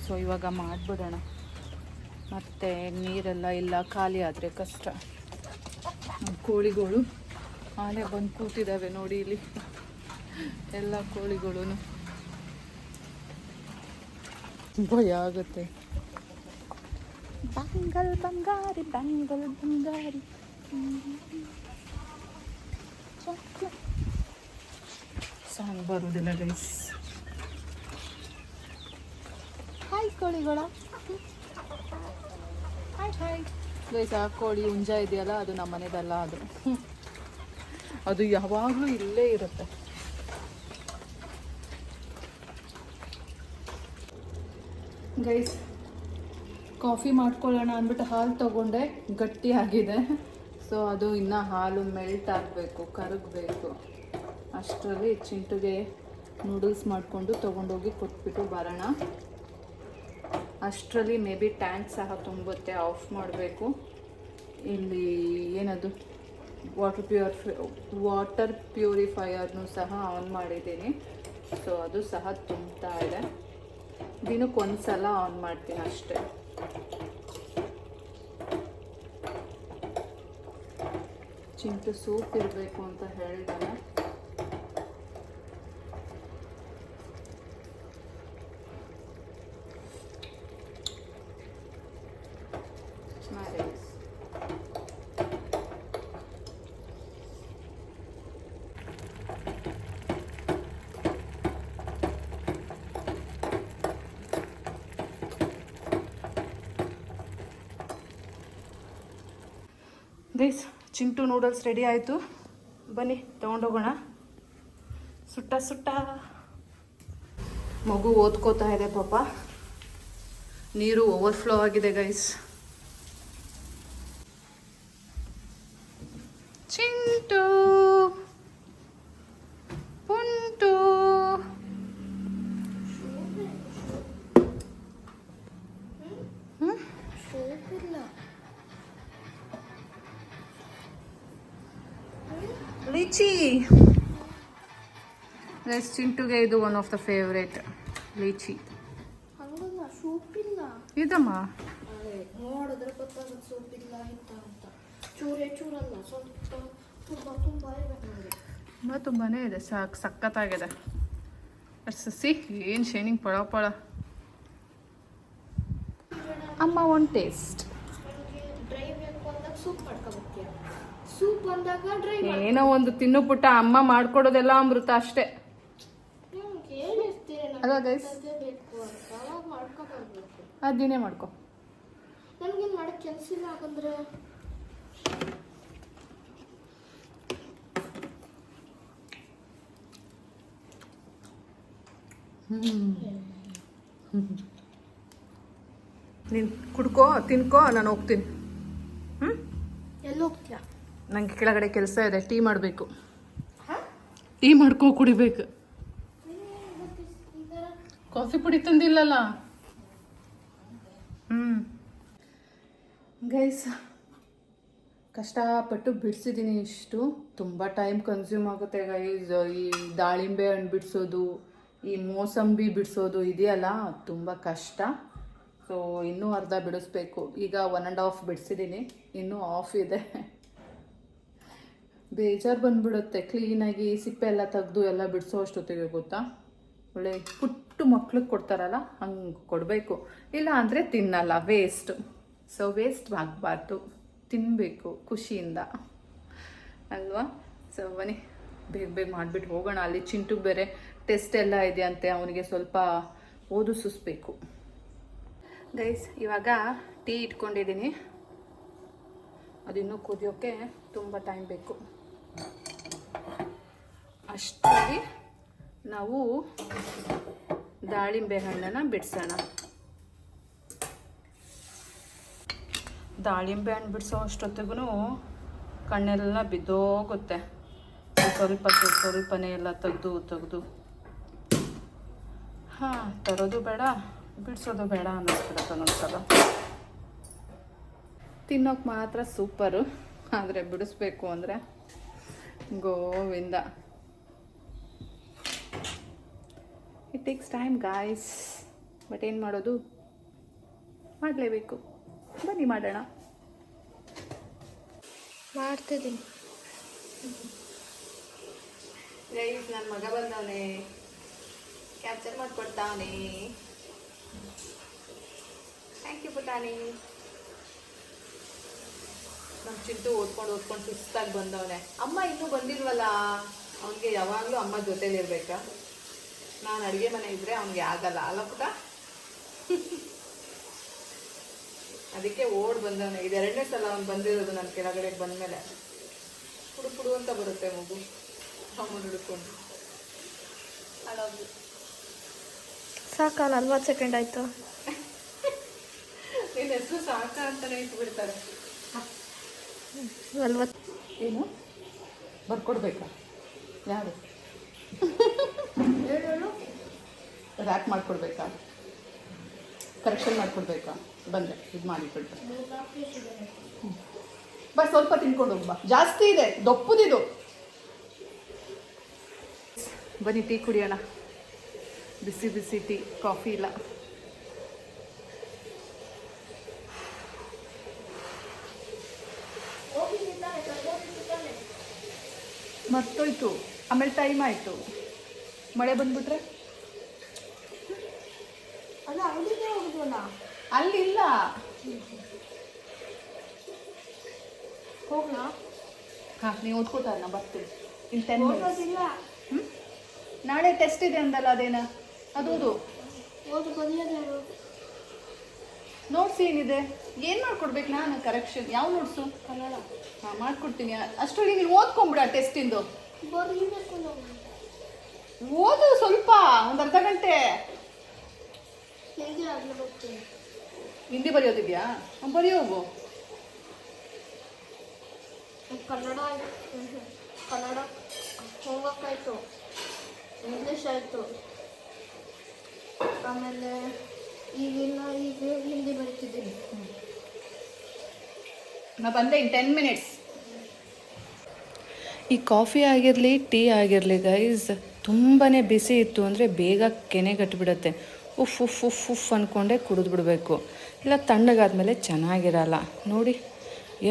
ಸೊ ಇವಾಗ ಮಾಡಿಬಿಡೋಣ, ಮತ್ತು ನೀರೆಲ್ಲ ಇಲ್ಲ, ಖಾಲಿ ಆದರೆ ಕಷ್ಟ. ಕೋಳಿಗಳು ಆನೆ ಬಂದು ಕೂತಿದ್ದಾವೆ ನೋಡಿ ಇಲ್ಲಿ, ಎಲ್ಲ ಕೋಳಿಗಳು. ಭಯ ಆಗುತ್ತೆ. ಬಂಗಲ್ ಬಂಗಾರಿ ಬಂಗಲ್ ಬಂಗಾರಿ ಸಾಂಗ್ ಬರುವುದಿಲ್ಲ ಗೈಸ್. ಹಾಯ್ ಕೋಳಿಗಳ, ಹಾಯ್ ಹಾಯ್ ಗೈಸ್. ಆ ಕೋಳಿ ಹುಂಜ ಇದೆಯಲ್ಲ, ಅದು ನಮ್ಮ ಮನೆದಲ್ಲ, ಅದು ಯಾವಾಗಲೂ ಇಲ್ಲೇ ಇರುತ್ತೆ. ಗೈಸ್, ಕಾಫಿ ಮಾಡ್ಕೊಳ್ಳೋಣ ಅಂದ್ಬಿಟ್ಟು ಹಾಲು ತೊಗೊಂಡೆ, ಗಟ್ಟಿಯಾಗಿದೆ. ಸೊ ಅದು ಇನ್ನೂ ಹಾಲು ಮೆಲ್ಟ್ ಆಗಬೇಕು, ಕರಗಬೇಕು. ಅಷ್ಟರಲ್ಲಿ ಚಿಂಟುಗೆ ನೂಡಲ್ಸ್ ಮಾಡಿಕೊಂಡು ತೊಗೊಂಡೋಗಿ ಕೊಟ್ಬಿಟ್ಟು ಬರೋಣ. ಅಷ್ಟರಲ್ಲಿ ಮೇ ಬಿ ಟ್ಯಾಂಕ್ ಸಹ ತುಂಬುತ್ತೆ, ಆಫ್ ಮಾಡಬೇಕು. ಇಲ್ಲಿ ಏನದು ವಾಟರ್ ಪ್ಯೂರಿಫೈಯರ್ನು ಸಹ ಆನ್ ಮಾಡಿದ್ದೀನಿ. ಸೊ ಅದು ಸಹ ತುಂಬ್ತಾ ಇದೆ. ದಿನಕ್ಕೆ ಒಂದು ಸಲ ಆನ್ ಮಾಡ್ತೀನಿ ಅಷ್ಟೇ. ಚಿಂಟು ಸೂಪ್ ಇರಬೇಕು ಅಂತ ಹೇಳಿದಾನೆ. ಗೈಸ್, ಚಿಂಟು ನೂಡಲ್ಸ್ ರೆಡಿ ಆಯಿತು. ಬನ್ನಿ ತೊಗೊಂಡೋಗೋಣ. ಸುಟ್ಟ ಸುಟ್ಟ ಮಗು ಓದ್ಕೋತಾ ಇದೆ ಪಾಪ. ನೀರು ಓವರ್ಫ್ಲೋ ಆಗಿದೆ guys. Chintu Puntu lychee. Guys, ಚಿಂಟುಗೆ ಇದು one of the favourite lychee. ಹಂಗಲ್ಲ, ಸೂಪ್ ಇಲ್ಲ. ಇದಮ್ಮ ನೋಡಿದ್ರೆ ಗೊತ್ತಾಗುತ್ತೆ ಸೂಪ್ ಇಲ್ಲ ಇಂತ ಅಂತ. ಚೂರೇ ಚೂರಲ್ಲ, ಸ್ವಲ್ಪ ತುಂಬ ತುಂಬ ಇರಬೇಕು ನೋಡಿ. ತುಂಬಾ ಇದೆ, ಸಖತ್ತಾಗಿದೆ. ಸಿ ಏನು ಶೈನಿಂಗ್ ಪಳ ಪಳ. ಅಮ್ಮ ಒಂದು ಟೇಸ್ಟ್. ನನಗೆ ಡ್ರೈ ಬೇಕು ಅಂದಾಗ ಸೂಪ್ ಮಾಡ್ಕೊಬರ್ತೀಯ. ಸೂಪ್ ಅಂದಾಗ ಡ್ರೈ ಏನೋ ಒಂದು ತಿನ್ನು ಪುಟ್ಟ, ಅಮ್ಮ ಮಾಡ್ಕೊಡೋದೆಲ್ಲ ಅಮೃತ ಅಷ್ಟೇ. ನಿಮ್ಗೆ ಹೇಳಿರ್ತೀರಿ ಅಲ್ವಾ ಗೈಸ್? ಅದೇ ಬೇಕು ಅಂತ, ಅವಾಗ ಮಾಡ್ಕೊಬರ್ಬೇಕು. ಅದಿನೇ ಮಾಡ್ಕೊ. ನನಗೇನು ಮಾಡೋಕ್ಕೆ ಕೆಲಸ ಇಲ್ಲ ಹಾಗಂದ್ರೆ. ನೀನು ಕುಡ್ಕೋ, ತಿನ್ಕೋ, ನಾನು ಹೋಗ್ತೀನಿ. ಎಲ್ಲಿ ಹೋಗ್ತೀಯಾ? ನನಗೆ ಕೆಳಗಡೆ ಕೆಲಸ ಇದೆ, ಟೀ ಮಾಡಬೇಕು. ಟೀ ಮಾಡ್ಕೋ, ಕುಡಿಬೇಕು. ಕಾಫಿ ಪುಡಿ ತಂದಿಲ್ಲಲ್ಲ. ಗೈಸ್, ಕಷ್ಟಪಟ್ಟು ಬಿಡಿಸಿದ್ದೀನಿ. ಇಷ್ಟು ತುಂಬ ಟೈಮ್ ಕನ್ಸ್ಯೂಮ್ ಆಗುತ್ತೆ ಗೈಸ್. ಈ ದಾಳಿಂಬೆ ಹಣ್ಣು ಬಿಡಿಸೋದು, ಈ ಮೋಸಂಬಿ ಬಿಡಿಸೋದು ಇದೆಯಲ್ಲ ತುಂಬ ಕಷ್ಟ. ಸೊ ಇನ್ನೂ ಅರ್ಧ ಬಿಡಿಸ್ಬೇಕು. ಈಗ 1.5 ಬಿಡಿಸಿದ್ದೀನಿ, ಇನ್ನೂ ಆಫ್ ಇದೆ. ಬೇಜಾರು ಬಂದ್ಬಿಡುತ್ತೆ ಕ್ಲೀನಾಗಿ ಸಿಪ್ಪೆ ಎಲ್ಲ ತೆಗೆದು ಎಲ್ಲ ಬಿಡಿಸೋ ಅಷ್ಟೊತ್ತಿಗೆ ಗೊತ್ತಾ. ಒಳ್ಳೆ ಪುಟ್ಟು ಮಕ್ಳಿಗೆ ಕೊಡ್ತಾರಲ್ಲ ಹಂಗೆ ಕೊಡಬೇಕು, ಇಲ್ಲ ಅಂದರೆ ತಿನ್ನಲ್ಲ, ವೇಸ್ಟ್. ಸೊ ವೇಸ್ಟ್ ಆಗಬಾರ್ದು, ತಿನ್ನಬೇಕು ಖುಷಿಯಿಂದ ಅಲ್ವಾ. ಸೊ ಬನ್ನಿ ಬೇಗ ಬೇಗ ಮಾಡಿಬಿಟ್ಟು ಹೋಗೋಣ. ಅಲ್ಲಿ ಚಿಂಟು ಬೇರೆ ಟೆಸ್ಟ್ ಎಲ್ಲ ಇದೆಯಂತೆ, ಅವನಿಗೆ ಸ್ವಲ್ಪ ಓದಿಸಿಸ್ಬೇಕು. ಗೈಸ್ ಇವಾಗ ಟೀ ಇಟ್ಕೊಂಡಿದ್ದೀನಿ, ಅದಿನ್ನೂ ಕುದಿಯೋಕ್ಕೆ ತುಂಬ ಟೈಮ್ ಬೇಕು. ಅಷ್ಟಾಗಿ ನಾವು ದಾಳಿಂಬೆ ಹಣ್ಣನ್ನು ಬಿಡಿಸೋಣ. ದಾಳಿಂಬೆ ಹಣ್ಣು ಬಿಡಿಸೋ ಅಷ್ಟೊತ್ತಿಗೂ ಕಣ್ಣೆಲ್ಲ ಬಿದ್ದೋಗುತ್ತೆ. ಸ್ವಲ್ಪನೇ ಎಲ್ಲ ತೆಗೆದು ತರೋದು ಬೇಡ, ಬಿಡಿಸೋದು ಬೇಡ ಅನ್ನಿಸ್ಬಿಡುತ್ತೆ ಒಂದೊಂದ್ಸಲ. ತಿನ್ನೋಕೆ ಮಾತ್ರ ಸೂಪರು, ಆದರೆ ಬಿಡಿಸ್ಬೇಕು ಅಂದರೆ Govinda. It takes time guys, but ಏನು ಮಾಡೋದು, ಮಾಡಲೇಬೇಕು. ಬನ್ನಿ ಮಾಡೋಣ. ಮಾಡ್ತಿದ್ದೀನಿ ಗೈಸ್, ನನ್ನ ಮಗ ಬಂದವನೇ, ಕ್ಯಾಪ್ಚರ್ ಮಾಡಿಕೊಡ್ತಾವನೆ. ಥ್ಯಾಂಕ್ ಯು ಪುಟಾಣಿ. ನಮ್ಮ ಚಿಂಟು ಓದ್ಕೊಂಡು ಸುಸ್ತಾಗಿ ಬಂದವನೆ. ಅಮ್ಮ ಇನ್ನೂ ಬಂದಿಲ್ವಲ್ಲ, ಅವನಿಗೆ ಯಾವಾಗಲೂ ಅಮ್ಮ ಜೊತೆಲಿರ್ಬೇಕಾ. ನಾನು ಅಡುಗೆ ಮನೆ ಇದ್ದರೆ ಅವನಿಗೆ ಆಗಲ್ಲ ಅಲ್ಲ ಪುಟ. ಅದಕ್ಕೆ ಓಡ್ ಬಂದವನೆ. ಇದು 2ನೇ ಸಲ ಅವ್ನು ಬಂದಿರೋದು ನನ್ನ ಕೆಳಗಡೆ ಬಂದಮೇಲೆ. ಪುಡು ಅಂತ ಬರುತ್ತೆ ಮಗು ಅವನು ಹಿಡ್ಕೊಂಡು. ಸಾಕಲ್ಲ 40 ಸೆಕೆಂಡ್ ಆಯಿತು. ನಿನ್ನ ಹೆಸರು ಸಾಕ ಅಂತಾನೆ ಇಟ್ಬಿಡ್ತಾರೆ. 40 ಏನು ಬರ್ಕೊಡ್ಬೇಕಾ? ಯಾರು ರ್ಯಾಪ್ ಮಾಡ್ಕೊಡ್ಬೇಕಾ? ಕರೆಕ್ಷನ್ ಮಾಡ್ಕೊಡ್ಬೇಕಾ? ಬಂದೆ ಇದು ಮಾಡಿಬಿಟ್ಟು ಬಾ, ಸ್ವಲ್ಪ ತಿನ್ಕೊಂಡು ಹೋಗ್ಬಾ. ಜಾಸ್ತಿ ಇದೆ, ದಪ್ಪದಿದು. ಬನ್ನಿ ಟೀ ಕುಡಿಯೋಣ. ಬಿಸಿ ಬಿಸಿ ಟೀ, ಕಾಫಿ ಇಲ್ಲ. ಮರ್ತೋಯ್ತು, ಆಮೇಲೆ ಟೈಮ್ ಆಯಿತು. ಮಳೆ ಬಂದ್ಬಿಟ್ರೆ ಅಲ್ಲ ಅವಳಿಗೆ ಹೋಗುದಲ್ಲ, ಅಲ್ಲಿಲ್ಲ. ಹೋಗ್ಲಾ? ಹಾಂ, ನೀವು ಓದ್ಕೋತಾರ, ನಾ ಬರ್ತೀನಿ ಇನ್ 10 ಮಿನಿಟ್ಸ್. ಓದೋದಿಲ್ಲ. ನಾಳೆ ಟೆಸ್ಟ್ ಇದೆ ಅಂದಲ್ಲ, ಅದೇನ ಅದು ಓದು ಬರೆಯೋದು. ನೋಟ್ಸ್ ಏನಿದೆ? ಏನು ಮಾಡ್ಕೊಡ್ಬೇಕು ನಾನು? ಕರೆಕ್ಷನ್ ಯಾವ ನೋಟ್ಸು? ಕನ್ನಡ. ಹಾಂ, ಮಾಡ್ಕೊಡ್ತೀನಿ. ಅಷ್ಟೊಳಗೆ ನೀನು ಓದ್ಕೊಂಬಿಡ ಟೆಸ್ಟಿಂದು. ಬರೀಬೇಕು ನಾವು. ಓದು ಸ್ವಲ್ಪ, ಒಂದು ಅರ್ಧ ಗಂಟೆ. ಹೇಗೆ ಆಗಲಿ ಹೋಗ್ತೀನಿ. ಹಿಂದಿ ಬರೆಯೋದಿದೆಯಾ? ಬರೆಯೋಗು. ಕನ್ನಡ ಕನ್ನಡ ಹೋಮ್ವರ್ಕ್ ಆಯಿತು, ಇಂಗ್ಲೀಷ್ ಆಯಿತು, ಆಮೇಲೆ ಈಗ ಹಿಂದಿ ಬರೀತಿದ್ದೀನಿ. ನಾ ಬಂದೆ ಇನ್ 10 ಮಿನಿಟ್ಸ್. ಈ ಕಾಫಿ ಆಗಿರಲಿ ಟೀ ಆಗಿರಲಿ ಗೈಸ್, ತುಂಬಾ ಬಿಸಿ ಇತ್ತು ಅಂದರೆ ಬೇಗ ಕೆನೆಗಟ್ಟಿಬಿಡುತ್ತೆ. ಉಫ್ ಉಫ್ ಉಫ್ ಉಫ್ ಅಂದ್ಕೊಂಡೆ ಕುಡಿದ್ಬಿಡ್ಬೇಕು, ಇಲ್ಲ ತಣ್ಣಗಾದ್ಮೇಲೆ ಚೆನ್ನಾಗಿರಲ್ಲ. ನೋಡಿ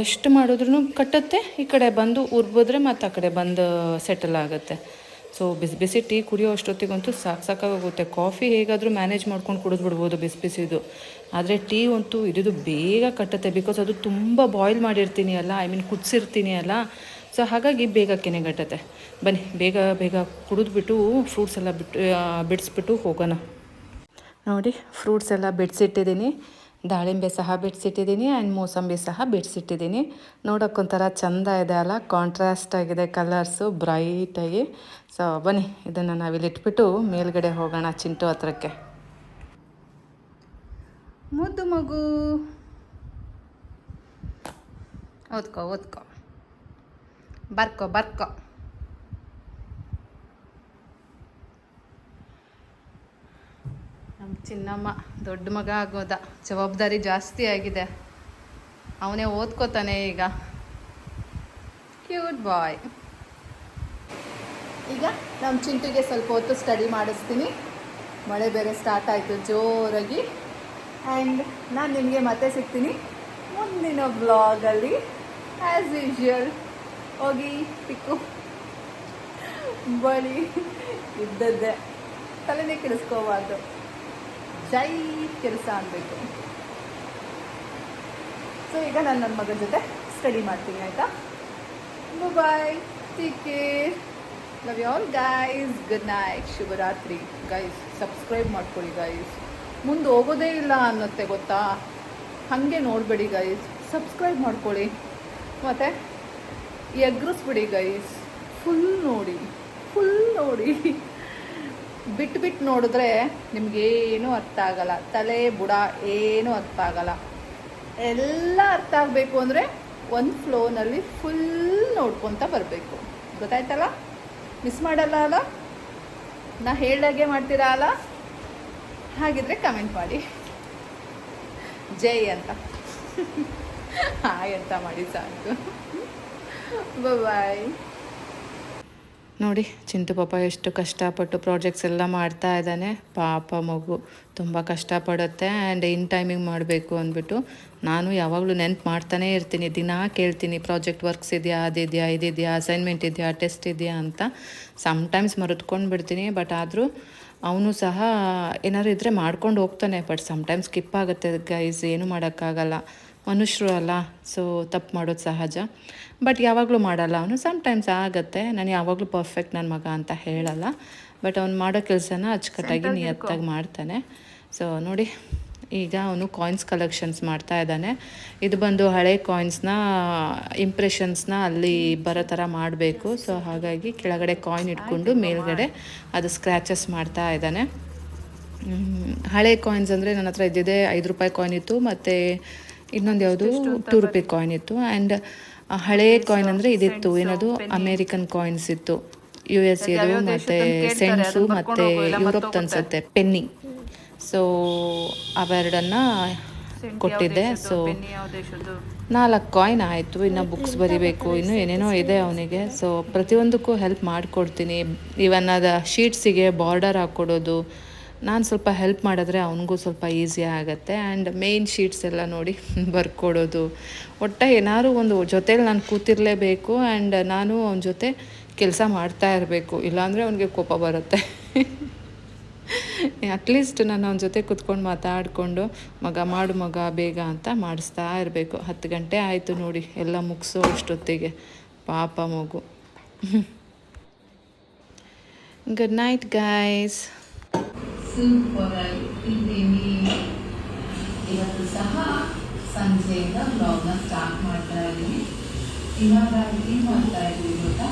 ಎಷ್ಟು ಮಾಡಿದ್ರೂ ಕಟ್ಟುತ್ತೆ. ಈ ಕಡೆ ಬಂದು ಉರ್ಬಿದ್ರೆ ಮತ್ತು ಆ ಕಡೆ ಬಂದು ಸೆಟಲ್ ಆಗುತ್ತೆ. ಸೊ ಬಿಸಿ ಬಿಸಿ ಟೀ ಕುಡಿಯೋ ಅಷ್ಟೊತ್ತಿಗಂತೂ ಸಾಕಾಗೋಗುತ್ತೆ. ಕಾಫಿ ಹೇಗಾದರೂ ಮ್ಯಾನೇಜ್ ಮಾಡ್ಕೊಂಡು ಕುಡಿದ್ಬಿಡ್ಬೋದು ಬಿಸಿ ಬಿಸಿದು, ಆದರೆ ಟೀ ಅಂತೂ ಇದು ಬೇಗ ಕಟ್ಟುತ್ತೆ. ಬಿಕಾಸ್ ಅದು ತುಂಬ ಬಾಯ್ಲ್ ಮಾಡಿರ್ತೀನಿ ಅಲ್ಲ, ಕುದಿಸಿರ್ತೀನಿ ಅಲ್ಲ. ಸೊ ಹಾಗಾಗಿ ಬೇಗ ಕೆನೆಗಟ್ಟುತ್ತೆ. ಬನ್ನಿ ಬೇಗ ಬೇಗ ಕುಡಿದ್ಬಿಟ್ಟು ಫ್ರೂಟ್ಸ್ ಎಲ್ಲ ಬಿಡಿಸ್ಬಿಟ್ಟು ಹೋಗೋಣ. ನೋಡಿ ಫ್ರೂಟ್ಸ್ ಎಲ್ಲ ಬಿಡಿಸಿಟ್ಟಿದ್ದೀನಿ. ದಾಳಿಂಬೆ ಸಹ ಬಿಡಿಸಿಟ್ಟಿದ್ದೀನಿ ಆ್ಯಂಡ್ ಮೋಸಂಬಿ ಸಹ ಬಿಡಿಸಿಟ್ಟಿದ್ದೀನಿ. ನೋಡೋಕ್ಕೊಂಥರ ಚೆಂದ ಇದೆ ಅಲ್ಲ, ಕಾಂಟ್ರಾಸ್ಟ್ ಆಗಿದೆ ಕಲರ್ಸು ಬ್ರೈಟಾಗಿ. ಸೊ ಬನ್ನಿ ಇದನ್ನು ನಾವಿಲ್ಲಿಟ್ಬಿಟ್ಟು ಮೇಲ್ಗಡೆ ಹೋಗೋಣ ಚಿಂಟು ಹತ್ರಕ್ಕೆ. ಮುದ್ದು ಮಗು, ಓದ್ಕೋ ಬರ್ಕೋ. ನಮ್ಮ ಚಿನ್ನಮ್ಮ ದೊಡ್ಡ ಮಗ ಆಗೋದ, ಜವಾಬ್ದಾರಿ ಜಾಸ್ತಿ ಆಗಿದೆ. ಅವನೇ ಓದ್ಕೋತಾನೆ ಈಗ. ಕ್ಯೂಟ್ ಬಾಯ್. ಈಗ ಈಗ ನಮ್ಮ ಚಿಂಟುಗೆ ಸ್ವಲ್ಪ ಹೊತ್ತು ಸ್ಟಡಿ ಮಾಡಿಸ್ತೀನಿ. ಮಳೆ ಬೇರೆ ಸ್ಟಾರ್ಟ್ ಆಯಿತು ಜೋರಾಗಿ. ಆ್ಯಂಡ್ ನಾನು ನಿಮಗೆ ಮತ್ತೆ ಸಿಗ್ತೀನಿ ಮುಂದಿನ ಬ್ಲಾಗಲ್ಲಿ. ಆ್ಯಸ್ ಯೂಶ್ವಲ್ ಹೋಗಿ ಪಿಕ್ಕು ಬಳಿ ಇದ್ದದ್ದೇ ತಲೆನೇ ಕೆಡಿಸ್ಕೋಬಾರ್ದು, ಜೈ ಕೆಲಸ ಅನ್ನಬೇಕು. ಸೊ ಈಗ ನಾನು ನನ್ನ ಮಗನ ಜೊತೆ ಸ್ಟಡಿ ಮಾಡ್ತೀನಿ, ಆಯಿತಾ? Bye, take care, love you all guys, good night, ಶುಭರಾತ್ರಿ ಗೈಸ್. ಸಬ್ಸ್ಕ್ರೈಬ್ ಮಾಡ್ಕೊಳ್ಳಿ ಗೈಸ್, ಮುಂದೆ ಹೋಗೋದೇ ಇಲ್ಲ ಅನ್ನತ್ತೆ ಗೊತ್ತಾ, ಹಾಗೆ ನೋಡಬೇಡಿ ಗೈಸ್, ಸಬ್ಸ್ಕ್ರೈಬ್ ಮಾಡ್ಕೊಳ್ಳಿ. ಮತ್ತು ಎಗ್ರಿಸ್ಬಿಡಿ ಗೈಸ್, ಫುಲ್ ನೋಡಿ ಬಿಟ್ಟು ನೋಡಿದ್ರೆ ನಿಮಗೇನು ಅರ್ಥ ಆಗಲ್ಲ, ತಲೆ ಬುಡ ಏನೂ ಅರ್ಥ ಆಗಲ್ಲ. ಎಲ್ಲ ಅರ್ಥ ಆಗಬೇಕು ಅಂದರೆ ಒಂದು ಫ್ಲೋನಲ್ಲಿ ಫುಲ್ ನೋಡ್ಕೊತ ಬರಬೇಕು, ಗೊತ್ತಾಯ್ತಲ್ಲ? ಮಿಸ್ ಮಾಡಲ್ಲ ಅಲ್ಲ, ನಾ ಹೇಳ್ದಾಗೆ ಮಾಡ್ತೀರಾ ಅಲ್ಲ? ಹಾಗಿದ್ರೆ ಕಮೆಂಟ್ ಮಾಡಿ ಜೈ ಅಂತ ಹಾಯ್ ಅಂತ ಮಾಡಿ ಸಾಕು. ಬಾಯ್. ನೋಡಿ ಚಿಂಟು ಪಾಪ ಎಷ್ಟು ಕಷ್ಟಪಟ್ಟು ಪ್ರಾಜೆಕ್ಟ್ಸ್ ಎಲ್ಲ ಮಾಡ್ತಾ ಇದ್ದಾನೆ. ಪಾಪ ಮಗು ತುಂಬ ಕಷ್ಟಪಡುತ್ತೆ. ಆ್ಯಂಡ್ ಇನ್ ಟೈಮಿಂಗ್ ಮಾಡಬೇಕು ಅಂದ್ಬಿಟ್ಟು ನಾನು ಯಾವಾಗಲೂ ನೆನ್ಪು ಮಾಡ್ತಾನೇ ಇರ್ತೀನಿ, ದಿನ ಕೇಳ್ತೀನಿ ಪ್ರಾಜೆಕ್ಟ್ ವರ್ಕ್ಸ್ ಇದೆಯಾ, ಅದಿದೆಯಾ, ಇದಿದೆಯಾ, ಅಸೈನ್ಮೆಂಟ್ ಇದೆಯಾ, ಟೆಸ್ಟ್ ಇದೆಯಾ ಅಂತ. ಸಮ್ಟೈಮ್ಸ್ ಮರೆತ್ಕೊಂಡು ಬಿಡ್ತೀನಿ, ಬಟ್ ಆದರೂ ಅವನು ಸಹ ಏನಾದ್ರು ಇದ್ದರೆ ಮಾಡ್ಕೊಂಡು ಹೋಗ್ತಾನೆ. ಬಟ್ ಸಮ್ಟೈಮ್ಸ್ ಸ್ಕಿಪ್ ಆಗುತ್ತೆ ಗೈಸ್, ಏನೂ ಮಾಡೋಕ್ಕಾಗಲ್ಲ, ಮನುಷ್ಯರು ಅಲ್ಲ, ಸೊ ತಪ್ಪು ಮಾಡೋದು ಸಹಜ. ಬಟ್ ಯಾವಾಗಲೂ ಮಾಡಲ್ಲ ಅವನು, ಸಮ್ಟೈಮ್ಸ್ ಆಗುತ್ತೆ. ನಾನು ಯಾವಾಗಲೂ ಪರ್ಫೆಕ್ಟ್ ನನ್ನ ಮಗ ಅಂತ ಹೇಳಲ್ಲ, ಬಟ್ ಅವ್ನು ಮಾಡೋ ಕೆಲಸನ ಅಚ್ಚುಕಟ್ಟಾಗಿ ನಿಯತ್ತಾಗಿ ಮಾಡ್ತಾನೆ. ಸೊ ನೋಡಿ ಈಗ ಅವನು ಕಾಯಿನ್ಸ್ ಕಲೆಕ್ಷನ್ಸ್ ಮಾಡ್ತಾ ಇದ್ದಾನೆ. ಇದು ಬಂದು ಹಳೆ ಕಾಯಿನ್ಸ್ನ ಇಂಪ್ರೆಷನ್ಸ್ನ ಅಲ್ಲಿ ಬರೋ ಥರ ಮಾಡಬೇಕು. ಸೊ ಹಾಗಾಗಿ ಕೆಳಗಡೆ ಕಾಯಿನ್ ಇಟ್ಕೊಂಡು ಮೇಲ್ಗಡೆ ಅದು ಸ್ಕ್ರ್ಯಾಚಸ್ ಮಾಡ್ತಾ ಇದ್ದಾನೆ. ಹಳೆ ಕಾಯಿನ್ಸ್ ಅಂದರೆ ನನ್ನ ಹತ್ರ ಇದ್ದಿದೆ 5 ರೂಪಾಯಿ ಕಾಯಿನ್ ಇತ್ತು, ಮತ್ತು ಇನ್ನೊಂದು ಯಾವುದು 2 ರೂಪಾಯಿ ಕಾಯಿನ್ ಇತ್ತು. ಆ್ಯಂಡ್ ಹಳೆ ಕಾಯಿನ್ ಅಂದರೆ ಇದಿತ್ತು, ಏನದು ಅಮೇರಿಕನ್ ಕಾಯಿನ್ಸ್ ಇತ್ತು, US ಇದು, ಮತ್ತು ಸೆಂಟ್ಸು, ಮತ್ತು ಯುರೋಪ್ ಅನ್ಸುತ್ತೆ ಪೆನ್ನಿ. ಸೊ ಅವೆರಡನ್ನು ಕೊಟ್ಟಿದ್ದೆ. ಸೊ 4 ಕಾಯಿನ್ ಆಯಿತು. ಇನ್ನು ಬುಕ್ಸ್ ಬರಿಬೇಕು, ಇನ್ನೂ ಏನೇನೋ ಇದೆ ಅವನಿಗೆ. ಸೊ ಪ್ರತಿಯೊಂದಕ್ಕೂ ಹೆಲ್ಪ್ ಮಾಡಿಕೊಡ್ತೀನಿ. ಇವನ್ ಅದು ಶೀಟ್ಸಿಗೆ ಬಾರ್ಡರ್ ಹಾಕ್ಕೊಡೋದು ನಾನು ಸ್ವಲ್ಪ ಹೆಲ್ಪ್ ಮಾಡಿದ್ರೆ ಅವನಿಗೂ ಸ್ವಲ್ಪ ಈಸಿ ಆಗುತ್ತೆ. ಆ್ಯಂಡ್ ಮೇಯ್ನ್ ಶೀಟ್ಸ್ ಎಲ್ಲ ನೋಡಿ ಬರ್ಕೊಡೋದು, ಒಟ್ಟು ಏನಾದ್ರು ಒಂದು ಜೊತೇಲಿ ನಾನು ಕೂತಿರಲೇಬೇಕು. ಆ್ಯಂಡ್ ನಾನು ಅವನ ಜೊತೆ ಕೆಲಸ ಮಾಡ್ತಾ ಇರಬೇಕು, ಇಲ್ಲಾಂದರೆ ಅವನಿಗೆ ಕೋಪ ಬರುತ್ತೆ. ಅಟ್ಲೀಸ್ಟ್ ನಾನು ಅವನ ಜೊತೆ ಕೂತ್ಕೊಂಡು ಮಾತಾಡಿಕೊಂಡು ಮಗ ಮಾಡು ಮಗ ಬೇಗ ಅಂತ ಮಾಡಿಸ್ತಾ ಇರಬೇಕು. 10 ಗಂಟೆ ಆಯಿತು ನೋಡಿ ಎಲ್ಲ ಮುಗಿಸೋ ಅಷ್ಟೊತ್ತಿಗೆ, ಪಾಪ ಮಗು. Good night guys. ಸೂಪರಾಗಿ ಇದ್ದೀನಿ. ಇವತ್ತು ಸಹ ಸಂಜೆಯಿಂದ ಬ್ಲಾಗ್ನ ಸ್ಟಾರ್ಟ್ ಮಾಡ್ತಾ ಇದ್ದೀನಿ. ಇವಾಗ ಏನು ಮಾಡ್ತಾ ಇದ್ದೀವಿ ಗೊತ್ತಾ,